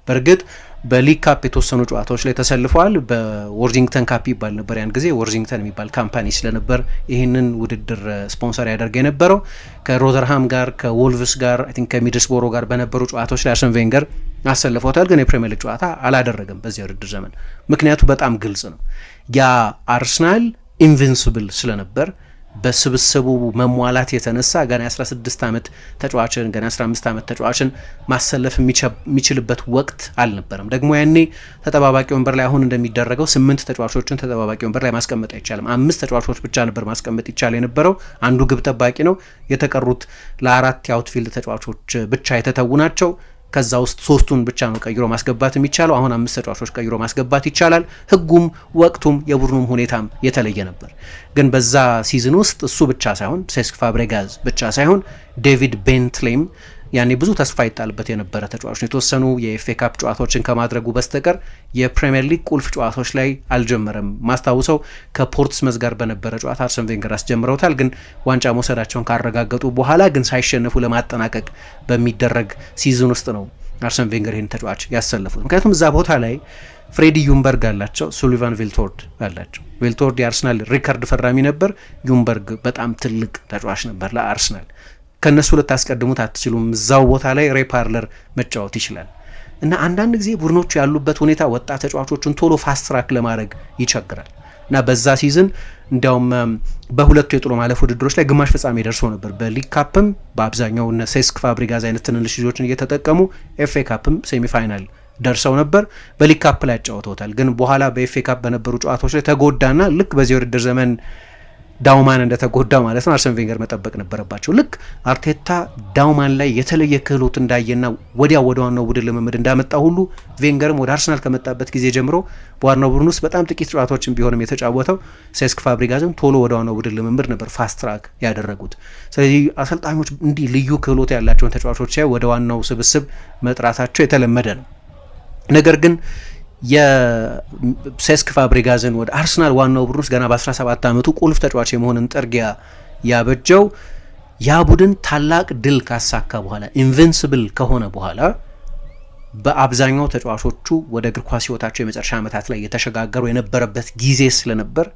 በእርግጥ በሊግ ካፕ የተወሰኑ ጨዋታዎች ላይ ተሰልፈዋል። በዎርዚንግተን ካፕ ይባል ነበር ያን ጊዜ። ወርዚንግተን የሚባል ካምፓኒ ስለነበር ይህንን ውድድር ስፖንሰር ያደርግ የነበረው ከሮዘርሃም ጋር፣ ከዎልቭስ ጋር፣ አይ ቲንክ ከሚድልስቦሮ ጋር በነበሩ ጨዋታዎች ላይ አርሰን ቬንገር አሰልፎታል። ግን የፕሪሚየር ሊግ ጨዋታ አላደረገም በዚያ የውድድር ዘመን። ምክንያቱ በጣም ግልጽ ነው። ያ አርሰናል ኢንቪንሲብል ስለነበር በስብስቡ መሟላት የተነሳ ገና 16 ዓመት ተጫዋችን ገና 15 ዓመት ተጫዋችን ማሰለፍ የሚችልበት ወቅት አልነበረም። ደግሞ ያኔ ተጠባባቂ ወንበር ላይ አሁን እንደሚደረገው 8 ተጫዋቾችን ተጠባባቂ ወንበር ላይ ማስቀመጥ አይቻልም። 5 ተጫዋቾች ብቻ ነበር ማስቀመጥ ይቻል የነበረው። አንዱ ግብ ጠባቂ ነው። የተቀሩት ለ4 የአውትፊልድ ተጫዋቾች ብቻ የተተዉ ናቸው። ከዛ ውስጥ 3ቱን ብቻ ነው ቀይሮ ማስገባት የሚቻለው። አሁን 5 ተጫዋቾች ቀይሮ ማስገባት ይቻላል። ህጉም ወቅቱም የቡድኑም ሁኔታም የተለየ ነበር። ግን በዛ ሲዝን ውስጥ እሱ ብቻ ሳይሆን ሴስክ ፋብሬጋዝ ብቻ ሳይሆን ዴቪድ ቤንትሌም ያኔ ብዙ ተስፋ ይጣልበት የነበረ ተጫዋች ነው። የተወሰኑ የኤፍኤ ካፕ ጨዋታዎችን ከማድረጉ በስተቀር የፕሪሚየር ሊግ ቁልፍ ጨዋታዎች ላይ አልጀመረም። ማስታውሰው ከፖርትስመዝ ጋር በነበረ ጨዋታ አርሰን ቬንገር አስጀምረውታል። ግን ዋንጫ መውሰዳቸውን ካረጋገጡ በኋላ ግን ሳይሸነፉ ለማጠናቀቅ በሚደረግ ሲዝን ውስጥ ነው አርሰን ቬንገር ይህን ተጫዋች ያሰለፉት። ምክንያቱም እዛ ቦታ ላይ ፍሬዲ ዩምበርግ አላቸው፣ ሱሊቫን ቪልቶርድ አላቸው። ቪልቶርድ የአርሰናል ሪከርድ ፈራሚ ነበር። ዩምበርግ በጣም ትልቅ ተጫዋች ነበር ለአርሰናል። ከነሱ ልታስቀድሙት አትችሉም። እዛው ቦታ ላይ ሬይ ፓርለር መጫወት ይችላል እና አንዳንድ ጊዜ ቡድኖቹ ያሉበት ሁኔታ ወጣት ተጫዋቾችን ቶሎ ፋስት ትራክ ለማድረግ ይቸግራል እና በዛ ሲዝን እንዲያውም በሁለቱ የጥሎ ማለፍ ውድድሮች ላይ ግማሽ ፍጻሜ ደርሶ ነበር። በሊግ ካፕም በአብዛኛው እነ ሴስክ ፋብሪጋዝ አይነት ትንንሽ ልጆችን እየተጠቀሙ ኤፍኤ ካፕም ሴሚፋይናል ደርሰው ነበር። በሊግ ካፕ ላይ ያጫወተውታል። ግን በኋላ በኤፍኤ ካፕ በነበሩ ጨዋታዎች ላይ ተጎዳና ልክ በዚህ የውድድር ዘመን ዳውማን እንደተጎዳው ማለት ነው አርሰን ቬንገር መጠበቅ ነበረባቸው። ልክ አርቴታ ዳውማን ላይ የተለየ ክህሎት እንዳየና ወዲያ ወደ ዋናው ቡድን ልምምድ እንዳመጣ ሁሉ ቬንገርም ወደ አርሰናል ከመጣበት ጊዜ ጀምሮ በዋናው ቡድን ውስጥ በጣም ጥቂት ጨዋታዎችን ቢሆንም የተጫወተው ሴስክ ፋብሪጋዝም ቶሎ ወደ ዋናው ቡድን ልምምድ ነበር ፋስት ትራክ ያደረጉት። ስለዚህ አሰልጣኞች እንዲህ ልዩ ክህሎት ያላቸውን ተጫዋቾች ሲያዩ ወደ ዋናው ስብስብ መጥራታቸው የተለመደ ነው። ነገር ግን የሴስክ ፋብሪጋዝን ወደ አርሰናል ዋናው ቡድን ውስጥ ገና በ17 ዓመቱ ቁልፍ ተጫዋች የመሆንን ጥርጊያ ያበጀው ያ ቡድን ታላቅ ድል ካሳካ በኋላ ኢንቪንሲብል ከሆነ በኋላ በአብዛኛው ተጫዋቾቹ ወደ እግር ኳስ ሕይወታቸው የመጨረሻ ዓመታት ላይ የተሸጋገሩ የነበረበት ጊዜ ስለነበር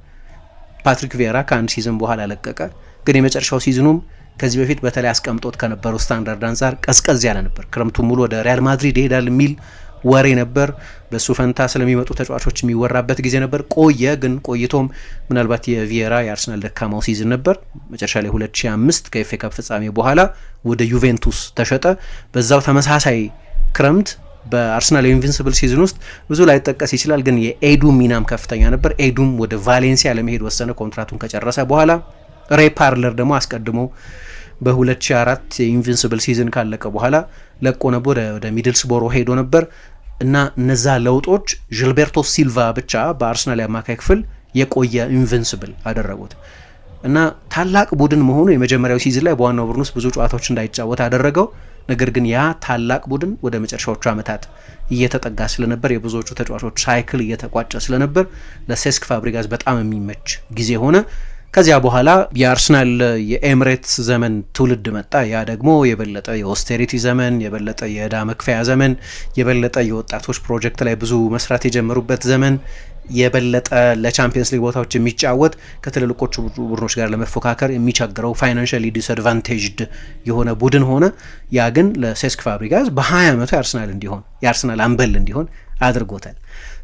ፓትሪክ ቪዬራ ከአንድ ሲዝን በኋላ ለቀቀ። ግን የመጨረሻው ሲዝኑም ከዚህ በፊት በተለይ አስቀምጦት ከነበረው ስታንዳርድ አንጻር ቀዝቀዝ ያለ ነበር። ክረምቱን ሙሉ ወደ ሪያል ማድሪድ ይሄዳል የሚል ወሬ ነበር። በሱ ፈንታ ስለሚመጡ ተጫዋቾች የሚወራበት ጊዜ ነበር። ግን ቆይቶም ምናልባት የቪዬራ የአርሰናል ደካማው ሲዝን ነበር። መጨረሻ ላይ 2005 ከኤፍኤ ካፕ ፍጻሜ በኋላ ወደ ዩቬንቱስ ተሸጠ። በዛው ተመሳሳይ ክረምት በአርሰናል የኢንቪንሲብል ሲዝን ውስጥ ብዙ ላይጠቀስ ይችላል፣ ግን የኤዱ ሚናም ከፍተኛ ነበር። ኤዱም ወደ ቫሌንሲያ ለመሄድ ወሰነ ኮንትራቱን ከጨረሰ በኋላ። ሬይ ፓርለር ደግሞ አስቀድሞ በ2004 የኢንቪንሲብል ሲዝን ካለቀ በኋላ ለቆ ነበር፣ ወደ ሚድልስቦሮ ሄዶ ነበር። እና እነዛ ለውጦች ጂልቤርቶ ሲልቫ ብቻ በአርሰናል የአማካይ ክፍል የቆየ ኢንቪንሲብል አደረጉት እና ታላቅ ቡድን መሆኑ የመጀመሪያው ሲዝን ላይ በዋናው ቡድን ውስጥ ብዙ ጨዋታዎች እንዳይጫወት አደረገው። ነገር ግን ያ ታላቅ ቡድን ወደ መጨረሻዎቹ ዓመታት እየተጠጋ ስለነበር የብዙዎቹ ተጫዋቾች ሳይክል እየተቋጨ ስለነበር ለሴስክ ፋብሪጋዝ በጣም የሚመች ጊዜ ሆነ። ከዚያ በኋላ የአርሰናል የኤምሬትስ ዘመን ትውልድ መጣ። ያ ደግሞ የበለጠ የኦስቴሪቲ ዘመን፣ የበለጠ የዕዳ መክፈያ ዘመን፣ የበለጠ የወጣቶች ፕሮጀክት ላይ ብዙ መስራት የጀመሩበት ዘመን፣ የበለጠ ለቻምፒየንስ ሊግ ቦታዎች የሚጫወት ከትልልቆቹ ቡድኖች ጋር ለመፎካከር የሚቸግረው ፋይናንሻሊ ዲስአድቫንቴጅድ የሆነ ቡድን ሆነ። ያ ግን ለሴስክ ፋብሪጋዝ በ20 ዓመቱ የአርሰናል አምበል እንዲሆን አድርጎታል።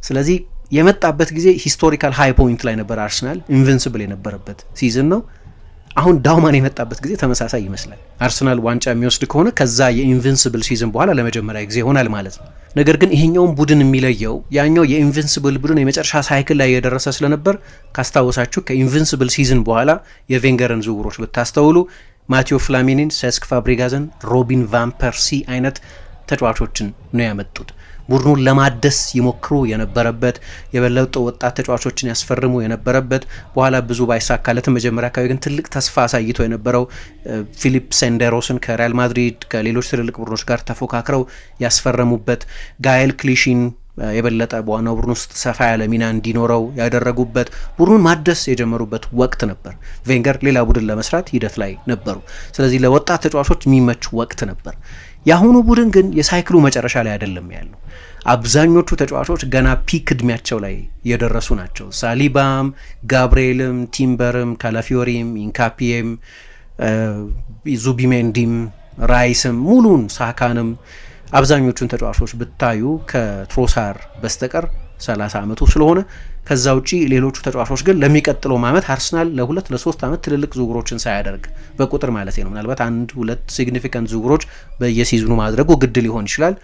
ስለዚህ የመጣበት ጊዜ ሂስቶሪካል ሃይ ፖይንት ላይ ነበር። አርሰናል ኢንቪንሲብል የነበረበት ሲዝን ነው። አሁን ዳውማን የመጣበት ጊዜ ተመሳሳይ ይመስላል። አርሰናል ዋንጫ የሚወስድ ከሆነ ከዛ የኢንቪንሲብል ሲዝን በኋላ ለመጀመሪያ ጊዜ ይሆናል ማለት ነው። ነገር ግን ይሄኛውን ቡድን የሚለየው ያኛው የኢንቪንሲብል ቡድን የመጨረሻ ሳይክል ላይ የደረሰ ስለነበር ካስታወሳችሁ ከኢንቪንሲብል ሲዝን በኋላ የቬንገርን ዝውውሮች ብታስተውሉ ማቴዎ ፍላሚኒን፣ ሴስክ ፋብሪጋዝን፣ ሮቢን ቫን ፐርሲ አይነት ተጫዋቾችን ነው ያመጡት። ቡድኑን ለማደስ ይሞክሩ የነበረበት የበለጠ ወጣት ተጫዋቾችን ያስፈርሙ የነበረበት በኋላ ብዙ ባይሳካለትም መጀመሪያ አካባቢ ግን ትልቅ ተስፋ አሳይቶ የነበረው ፊሊፕ ሴንዴሮስን ከሪያል ማድሪድ ከሌሎች ትልልቅ ቡድኖች ጋር ተፎካክረው ያስፈረሙበት፣ ጋኤል ክሊሺን የበለጠ በዋናው ቡድን ውስጥ ሰፋ ያለ ሚና እንዲኖረው ያደረጉበት፣ ቡድኑን ማደስ የጀመሩበት ወቅት ነበር። ቬንገር ሌላ ቡድን ለመስራት ሂደት ላይ ነበሩ። ስለዚህ ለወጣት ተጫዋቾች የሚመች ወቅት ነበር። የአሁኑ ቡድን ግን የሳይክሉ መጨረሻ ላይ አይደለም ያለው። አብዛኞቹ ተጫዋቾች ገና ፒክ እድሜያቸው ላይ የደረሱ ናቸው። ሳሊባም፣ ጋብርኤልም፣ ቲምበርም፣ ካላፊዮሪም፣ ኢንካፒየም፣ ዙቢሜንዲም፣ ራይስም፣ ሙሉን ሳካንም አብዛኞቹን ተጫዋቾች ብታዩ ከትሮሳር በስተቀር 30 ዓመቱ ስለሆነ ከዛ ውጪ ሌሎቹ ተጫዋቾች ግን ለሚቀጥለው ዓመት አርሰናል ለ2 ለ3 ዓመት ትልልቅ ዝውውሮችን ሳያደርግ በቁጥር ማለት ነው ምናልባት 1-2 ሲግኒፊካንት ዝውውሮች በየሲዝኑ ማድረጉ ግድ ሊሆን ይችላል።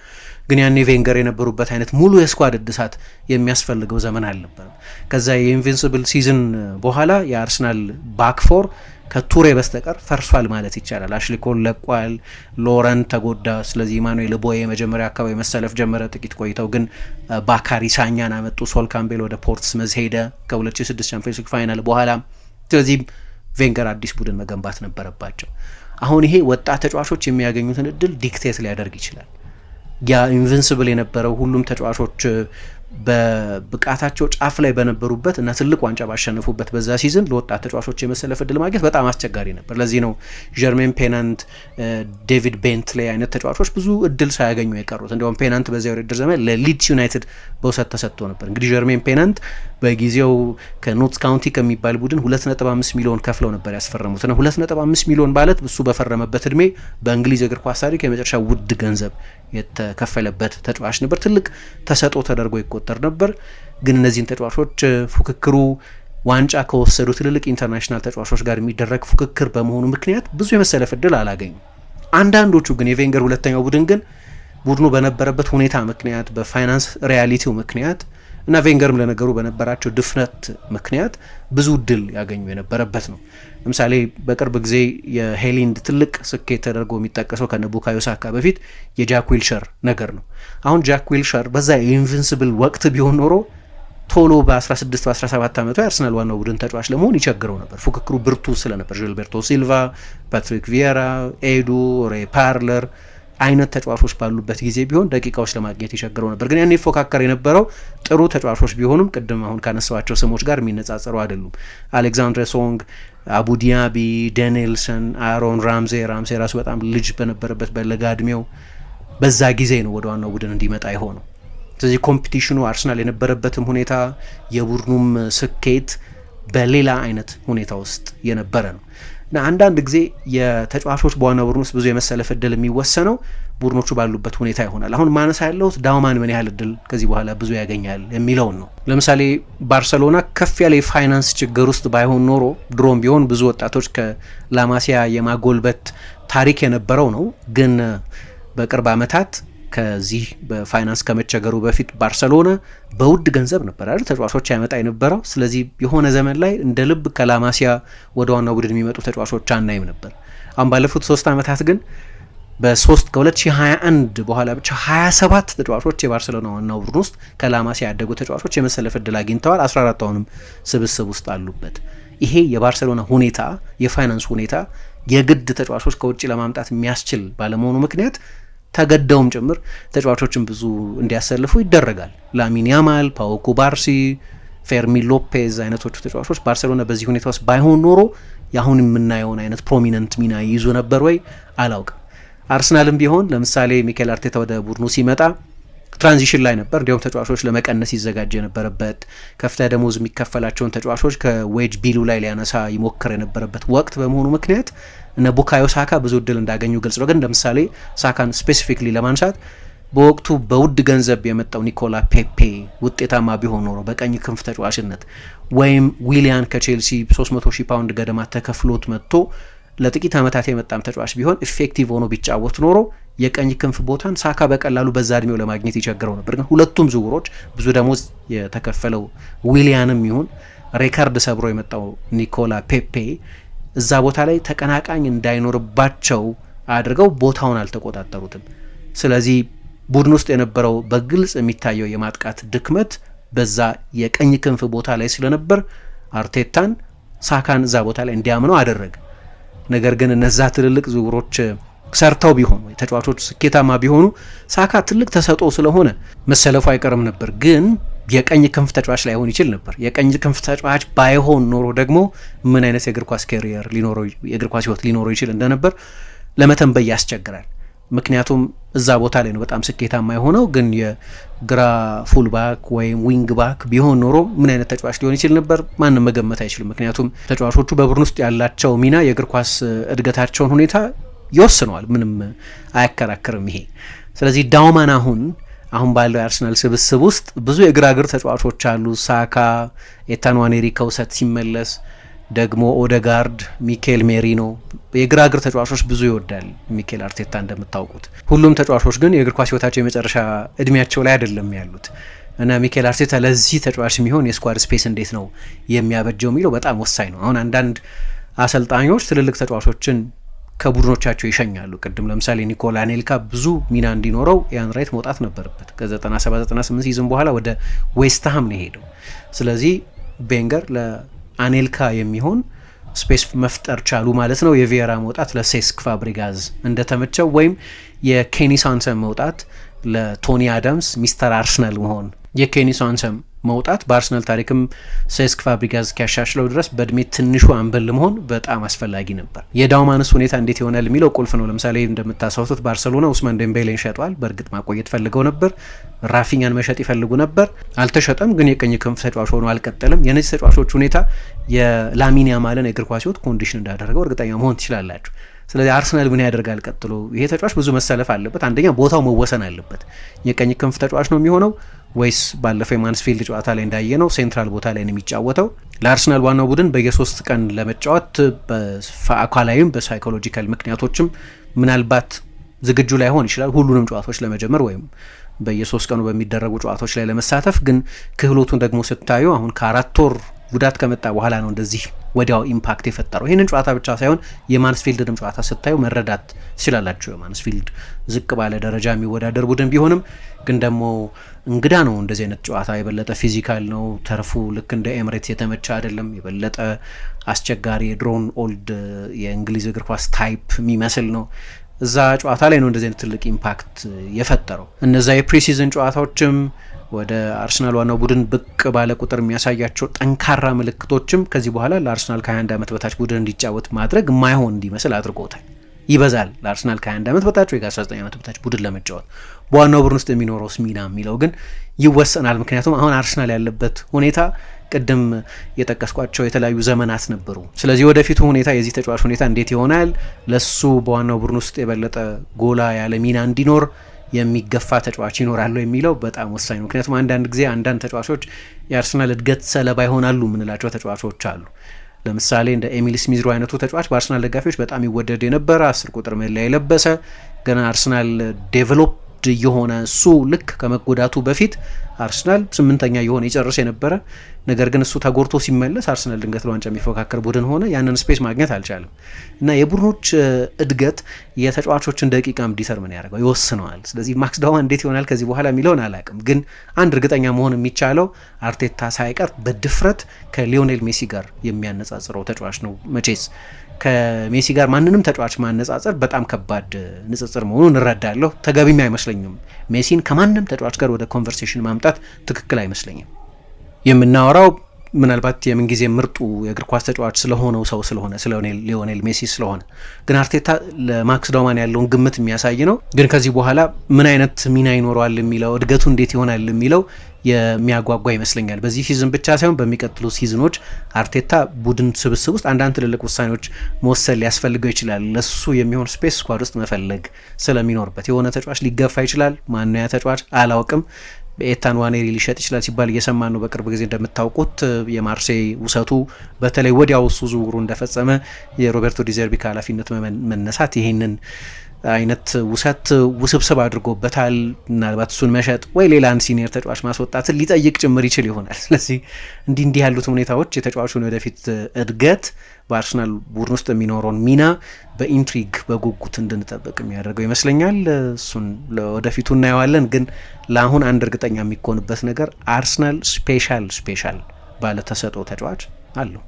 ግን ያኔ ቬንገር የነበሩበት አይነት ሙሉ የስኳድ እድሳት የሚያስፈልገው ዘመን አልነበረም። ከዛ የኢንቪንሲብል ሲዝን በኋላ የአርሰናል ባክፎር ከቱሬ በስተቀር ፈርሷል ማለት ይቻላል። አሽሊ ኮል ለቋል፣ ሎረን ተጎዳ። ስለዚህ ኢማኑኤል ቦዬ መጀመሪያ አካባቢ መሰለፍ ጀመረ። ጥቂት ቆይተው ግን ባካሪ ሳኛን አመጡ። ሶል ካምቤል ወደ ፖርትስመዝ ሄደ ከ2006 ቻምፒየንስ ሊግ ፋይናል በኋላ። ስለዚህ ቬንገር አዲስ ቡድን መገንባት ነበረባቸው። አሁን ይሄ ወጣት ተጫዋቾች የሚያገኙትን እድል ዲክቴት ሊያደርግ ይችላል። ያ ኢንቪንሲብል የነበረው ሁሉም ተጫዋቾች በብቃታቸው ጫፍ ላይ በነበሩበት እና ትልቅ ዋንጫ ባሸነፉበት በዛ ሲዝን ለወጣት ተጫዋቾች የመሰለፍ እድል ማግኘት በጣም አስቸጋሪ ነበር። ለዚህ ነው ጀርሜን ፔናንት፣ ዴቪድ ቤንትሌ አይነት ተጫዋቾች ብዙ እድል ሳያገኙ የቀሩት። እንዲሁም ፔናንት በዚያ ውድድር ዘመን ለሊድስ ዩናይትድ በውሰት ተሰጥቶ ነበር። እንግዲህ ጀርሜን ፔናንት በጊዜው ከኖትስ ካውንቲ ከሚባል ቡድን 2.5 ሚሊዮን ከፍለው ነበር ያስፈረሙት እና 2.5 ሚሊዮን ማለት እሱ በፈረመበት እድሜ በእንግሊዝ እግር ኳስ ታሪክ የመጨረሻ ውድ ገንዘብ የተከፈለበት ተጫዋች ነበር። ትልቅ ተሰጥኦ ተደርጎ ይቆጠር ነበር። ግን እነዚህን ተጫዋቾች ፉክክሩ ዋንጫ ከወሰዱ ትልልቅ ኢንተርናሽናል ተጫዋቾች ጋር የሚደረግ ፉክክር በመሆኑ ምክንያት ብዙ የመሰለፍ እድል አላገኙም። አንዳንዶቹ ግን የቬንገር ሁለተኛው ቡድን ግን ቡድኑ በነበረበት ሁኔታ ምክንያት በፋይናንስ ሪያሊቲው ምክንያት እና ቬንገርም ለነገሩ በነበራቸው ድፍረት ምክንያት ብዙ እድል ያገኙ የነበረበት ነው። ለምሳሌ በቅርብ ጊዜ የሄሊንድ ትልቅ ስኬት ተደርጎ የሚጠቀሰው ከነ ቡካዮ ሳካ በፊት የጃክ ዊልሸር ነገር ነው። አሁን ጃክ ዊልሸር በዛ የኢንቪንሲብል ወቅት ቢሆን ኖሮ ቶሎ በ16 በ17 ዓመቱ የአርሰናል ዋናው ቡድን ተጫዋች ለመሆን ይቸግረው ነበር። ፉክክሩ ብርቱ ስለነበር ጂልቤርቶ ሲልቫ፣ ፓትሪክ ቪየራ፣ ኤዱ ሬ ፓርለር አይነት ተጫዋቾች ባሉበት ጊዜ ቢሆን ደቂቃዎች ለማግኘት ይቸግረው ነበር። ግን ያኔ ይፎካከር የነበረው ጥሩ ተጫዋቾች ቢሆኑም ቅድም አሁን ካነሳዋቸው ስሞች ጋር የሚነጻጸሩ አይደሉም። አሌክዛንድር ሶንግ፣ አቡ ዲያቢ፣ ዴኒልሰን፣ አሮን ራምዜ ራሱ በጣም ልጅ በነበረበት በለጋ እድሜው በዛ ጊዜ ነው ወደ ዋናው ቡድን እንዲመጣ የሆነው። ስለዚህ ኮምፒቲሽኑ አርሰናል የነበረበትም ሁኔታ የቡድኑም ስኬት በሌላ አይነት ሁኔታ ውስጥ የነበረ ነው እና አንዳንድ ጊዜ የተጫዋቾች በዋና ቡድን ውስጥ ብዙ የመሰለፍ እድል የሚወሰነው ቡድኖቹ ባሉበት ሁኔታ ይሆናል። አሁን ማነሳ ያለሁት ዳውማን ምን ያህል እድል ከዚህ በኋላ ብዙ ያገኛል የሚለውን ነው። ለምሳሌ ባርሰሎና ከፍ ያለ የፋይናንስ ችግር ውስጥ ባይሆን ኖሮ ድሮም ቢሆን ብዙ ወጣቶች ከላማሲያ የማጎልበት ታሪክ የነበረው ነው። ግን በቅርብ ዓመታት ከዚህ በፋይናንስ ከመቸገሩ በፊት ባርሰሎና በውድ ገንዘብ ነበር አይደል ተጫዋቾች ያመጣ የነበረው። ስለዚህ የሆነ ዘመን ላይ እንደ ልብ ከላማሲያ ወደ ዋናው ቡድን የሚመጡ ተጫዋቾች አናይም ነበር። አሁን ባለፉት 3 ዓመታት ግን ከ2021 በኋላ ብቻ 27 ተጫዋቾች የባርሴሎና ዋናው ቡድን ውስጥ ከላማሲያ ያደጉ ተጫዋቾች የመሰለፍ ዕድል አግኝተዋል። 14 አሁንም ስብስብ ውስጥ አሉበት። ይሄ የባርሴሎና ሁኔታ የፋይናንስ ሁኔታ የግድ ተጫዋቾች ከውጭ ለማምጣት የሚያስችል ባለመሆኑ ምክንያት ተገደውም ጭምር ተጫዋቾችን ብዙ እንዲያሰልፉ ይደረጋል። ላሚን ያማል፣ ፓው ኩባርሲ፣ ፌርሚን ሎፔዝ አይነቶቹ ተጫዋቾች ባርሴሎና በዚህ ሁኔታ ውስጥ ባይሆን ኖሮ የአሁን የምናየውን አይነት ፕሮሚነንት ሚና ይይዙ ነበር ወይ አላውቅም። አርሰናልም ቢሆን ለምሳሌ ሚኬል አርቴታ ወደ ቡድኑ ሲመጣ ትራንዚሽን ላይ ነበር። እንዲሁም ተጫዋቾች ለመቀነስ ይዘጋጅ የነበረበት ከፍተኛ ደሞዝ የሚከፈላቸውን ተጫዋቾች ከዌጅ ቢሉ ላይ ሊያነሳ ይሞክር የነበረበት ወቅት በመሆኑ ምክንያት እነ ቡካዮ ሳካ ብዙ እድል እንዳገኙ ግልጽ ነው። ግን ለምሳሌ ሳካን ስፔሲፊክሊ ለማንሳት በወቅቱ በውድ ገንዘብ የመጣው ኒኮላ ፔፔ ውጤታማ ቢሆን ኖሮ በቀኝ ክንፍ ተጫዋችነት ወይም ዊሊያን ከቼልሲ 300,000 ፓውንድ ገደማ ተከፍሎት መጥቶ ለጥቂት ዓመታት የመጣም ተጫዋች ቢሆን ኢፌክቲቭ ሆኖ ቢጫወት ኖሮ የቀኝ ክንፍ ቦታን ሳካ በቀላሉ በዛ እድሜው ለማግኘት ይቸግረው ነበር። ግን ሁለቱም ዝውውሮች ብዙ ደሞዝ የተከፈለው ዊሊያንም ይሁን ሬከርድ ሰብሮ የመጣው ኒኮላ ፔፔ እዛ ቦታ ላይ ተቀናቃኝ እንዳይኖርባቸው አድርገው ቦታውን አልተቆጣጠሩትም። ስለዚህ ቡድን ውስጥ የነበረው በግልጽ የሚታየው የማጥቃት ድክመት በዛ የቀኝ ክንፍ ቦታ ላይ ስለነበር አርቴታን ሳካን እዛ ቦታ ላይ እንዲያምነው አደረገ። ነገር ግን እነዛ ትልልቅ ዝውውሮች ሰርተው ቢሆኑ ተጫዋቾች ስኬታማ ቢሆኑ ሳካ ትልቅ ተሰጥኦ ስለሆነ መሰለፉ አይቀርም ነበር። ግን የቀኝ ክንፍ ተጫዋች ላይሆን ይችል ነበር። የቀኝ ክንፍ ተጫዋች ባይሆን ኖሮ ደግሞ ምን አይነት የእግር ኳስ ካሪየር ሊኖረው የእግር ኳስ ህይወት ሊኖረው ይችል እንደነበር ለመተንበይ ያስቸግራል። ምክንያቱም እዛ ቦታ ላይ ነው በጣም ስኬታማ የሆነው። ግን የግራ ፉልባክ ወይም ዊንግ ባክ ቢሆን ኖሮ ምን አይነት ተጫዋች ሊሆን ይችል ነበር ማንም መገመት አይችልም። ምክንያቱም ተጫዋቾቹ በቡድን ውስጥ ያላቸው ሚና የእግር ኳስ እድገታቸውን ሁኔታ ይወስነዋል። ምንም አያከራክርም ይሄ። ስለዚህ ዳውማን አሁን ባለው የአርሰናል ስብስብ ውስጥ ብዙ የግራ እግር ተጫዋቾች አሉ። ሳካ፣ ኤታን ዋኔሪ ከውሰት ሲመለስ ደግሞ ኦደጋርድ፣ ሚኬል ሜሪኖ የግራ እግር ተጫዋቾች ብዙ ይወዳል ሚኬል አርቴታ እንደምታውቁት። ሁሉም ተጫዋቾች ግን የእግር ኳስ ህይወታቸው የመጨረሻ እድሜያቸው ላይ አይደለም ያሉት እና ሚኬል አርቴታ ለዚህ ተጫዋች የሚሆን የስኳድ ስፔስ እንዴት ነው የሚያበጀው የሚለው በጣም ወሳኝ ነው። አሁን አንዳንድ አሰልጣኞች ትልልቅ ተጫዋቾችን ከቡድኖቻቸው ይሸኛሉ። ቅድም ለምሳሌ ኒኮላ አኔልካ ብዙ ሚና እንዲኖረው ያን ራይት መውጣት ነበረበት። ከ97-98 ሲዝን በኋላ ወደ ዌስትሃም ነው የሄደው። ስለዚህ ቤንገር ለአኔልካ የሚሆን ስፔስ መፍጠር ቻሉ ማለት ነው። የቪየራ መውጣት ለሴስክ ፋብሪጋዝ እንደተመቸው ወይም የኬኒ ሳንሰም መውጣት ለቶኒ አዳምስ ሚስተር አርሰናል መሆን የኬኒ ሳንሰም መውጣት በአርሰናል ታሪክም ሴስክ ፋብሪጋዝ እስኪያሻሽለው ድረስ በእድሜ ትንሹ አምበል መሆን በጣም አስፈላጊ ነበር። የዳውማንስ ሁኔታ እንዴት ይሆናል የሚለው ቁልፍ ነው። ለምሳሌ እንደምታሳውቱት ባርሰሎና ኡስማን ዴምቤሌን ሸጧል። በእርግጥ ማቆየት ፈልገው ነበር። ራፊኛን መሸጥ ይፈልጉ ነበር፣ አልተሸጠም። ግን የቀኝ ክንፍ ተጫዋች ሆኖ አልቀጠልም። የነዚህ ተጫዋቾች ሁኔታ የላሚን ያማልን የእግር ኳስ ህይወት ኮንዲሽን እንዳደረገው እርግጠኛ መሆን ትችላላችሁ። ስለዚህ አርሰናል ምን ያደርጋል ቀጥሎ? ይሄ ተጫዋች ብዙ መሰለፍ አለበት። አንደኛ ቦታው መወሰን አለበት። የቀኝ ክንፍ ተጫዋች ነው የሚሆነው ወይስ ባለፈው የማንስፊልድ ጨዋታ ላይ እንዳየነው ሴንትራል ቦታ ላይ ነው የሚጫወተው? ለአርሰናል ዋናው ቡድን በየ3 ቀን ለመጫወት በአካላዊም በሳይኮሎጂካል ምክንያቶችም ምናልባት ዝግጁ ላይሆን ይችላል ሁሉንም ጨዋታዎች ለመጀመር ወይም በየ3 ቀኑ በሚደረጉ ጨዋታዎች ላይ ለመሳተፍ። ግን ክህሎቱን ደግሞ ስታዩ አሁን ከ4 ወር ጉዳት ከመጣ በኋላ ነው እንደዚህ ወዲያው ኢምፓክት የፈጠረው። ይህንን ጨዋታ ብቻ ሳይሆን የማንስፊልድንም ጨዋታ ስታዩ መረዳት ትችላላችሁ። የማንስፊልድ ዝቅ ባለ ደረጃ የሚወዳደር ቡድን ቢሆንም ግን ደግሞ እንግዳ ነው እንደዚህ አይነት ጨዋታ። የበለጠ ፊዚካል ነው። ተርፉ ልክ እንደ ኤምሬትስ የተመቸ አይደለም። የበለጠ አስቸጋሪ የድሮን ኦልድ የእንግሊዝ እግር ኳስ ታይፕ የሚመስል ነው። እዛ ጨዋታ ላይ ነው እንደዚህ አይነት ትልቅ ኢምፓክት የፈጠረው። እነዛ የፕሪሲዝን ጨዋታዎችም ወደ አርሰናል ዋናው ቡድን ብቅ ባለ ቁጥር የሚያሳያቸው ጠንካራ ምልክቶችም ከዚህ በኋላ ለአርሰናል ከ21 ዓመት በታች ቡድን እንዲጫወት ማድረግ ማይሆን እንዲመስል አድርጎታል። ይበዛል ለአርሰናል ከ21 ዓመት በታች ወይ ከ19 ዓመት በታች ቡድን ለመጫወት በዋናው ቡድን ውስጥ የሚኖረው ሚና የሚለው ግን ይወሰናል። ምክንያቱም አሁን አርሰናል ያለበት ሁኔታ ቅድም የጠቀስኳቸው የተለያዩ ዘመናት ነበሩ። ስለዚህ ወደፊቱ ሁኔታ የዚህ ተጫዋች ሁኔታ እንዴት ይሆናል፣ ለሱ በዋናው ቡድን ውስጥ የበለጠ ጎላ ያለ ሚና እንዲኖር የሚገፋ ተጫዋች ይኖራሉ የሚለው በጣም ወሳኝ ነው። ምክንያቱም አንዳንድ ጊዜ አንዳንድ ተጫዋቾች የአርሰናል እድገት ሰለባ ይሆናሉ የምንላቸው ተጫዋቾች አሉ። ለምሳሌ እንደ ኤሚል ስሚዝሮ አይነቱ ተጫዋች በአርሰናል ደጋፊዎች በጣም ይወደድ የነበረ 10 ቁጥር መለያ የለበሰ ገና አርሰናል ዴቨሎፕድ የሆነ እሱ ልክ ከመጎዳቱ በፊት አርሰናል 8ኛ የሆነ ይጨርስ የነበረ ነገር ግን እሱ ተጎድቶ ሲመለስ አርሰናል ድንገት ለዋንጫ የሚፎካከር ቡድን ሆነ፣ ያንን ስፔስ ማግኘት አልቻለም እና የቡድኖች እድገት የተጫዋቾችን ደቂቃም ዲተርምን ያደርገው ይወስነዋል። ስለዚህ ማክስ ዳውማን እንዴት ይሆናል ከዚህ በኋላ የሚለውን አላውቅም፣ ግን አንድ እርግጠኛ መሆን የሚቻለው አርቴታ ሳይቀር በድፍረት ከሊዮኔል ሜሲ ጋር የሚያነጻጽረው ተጫዋች ነው። መቼስ ከሜሲ ጋር ማንንም ተጫዋች ማነጻጸር በጣም ከባድ ንጽጽር መሆኑን እንረዳለሁ። ተገቢም አይመስለኝም። ሜሲን ከማንም ተጫዋች ጋር ወደ ኮንቨርሴሽን ማምጣት ትክክል አይመስለኝም። የምናወራው ምናልባት የምንጊዜ ምርጡ የእግር ኳስ ተጫዋች ስለሆነው ሰው ስለሆነ ስለ ሊዮኔል ሜሲ ስለሆነ፣ ግን አርቴታ ለማክስ ዳውማን ያለውን ግምት የሚያሳይ ነው። ግን ከዚህ በኋላ ምን አይነት ሚና ይኖረዋል የሚለው እድገቱ እንዴት ይሆናል የሚለው የሚያጓጓ ይመስለኛል። በዚህ ሲዝን ብቻ ሳይሆን በሚቀጥሉ ሲዝኖች አርቴታ ቡድን ስብስብ ውስጥ አንዳንድ ትልልቅ ውሳኔዎች መወሰን ሊያስፈልገው ይችላል። ለሱ የሚሆን ስፔስ ስኳድ ውስጥ መፈለግ ስለሚኖርበት የሆነ ተጫዋች ሊገፋ ይችላል። ማነው ያ ተጫዋች አላውቅም። ኤታን ዋኔሪ ሊሸጥ ይችላል ሲባል እየሰማን ነው። በቅርብ ጊዜ እንደምታውቁት የማርሴይ ውሰቱ በተለይ ወዲያው እሱ ዝውውሩ እንደፈጸመ የሮቤርቶ ዲዘርቢ ከኃላፊነቱ መነሳት ይሄንን አይነት ውሰት ውስብስብ አድርጎበታል። ምናልባት እሱን መሸጥ ወይ ሌላ አንድ ሲኒየር ተጫዋች ማስወጣትን ሊጠይቅ ጭምር ይችል ይሆናል። ስለዚህ እንዲህ ያሉት ሁኔታዎች የተጫዋቹን ወደፊት እድገት በአርሰናል ቡድን ውስጥ የሚኖረውን ሚና በኢንትሪግ በጉጉት እንድንጠብቅ የሚያደርገው ይመስለኛል። እሱን ለወደፊቱ እናየዋለን። ግን ለአሁን አንድ እርግጠኛ የሚኮንበት ነገር አርሰናል ስፔሻል ባለ ተሰጥኦ ተጫዋች አለው።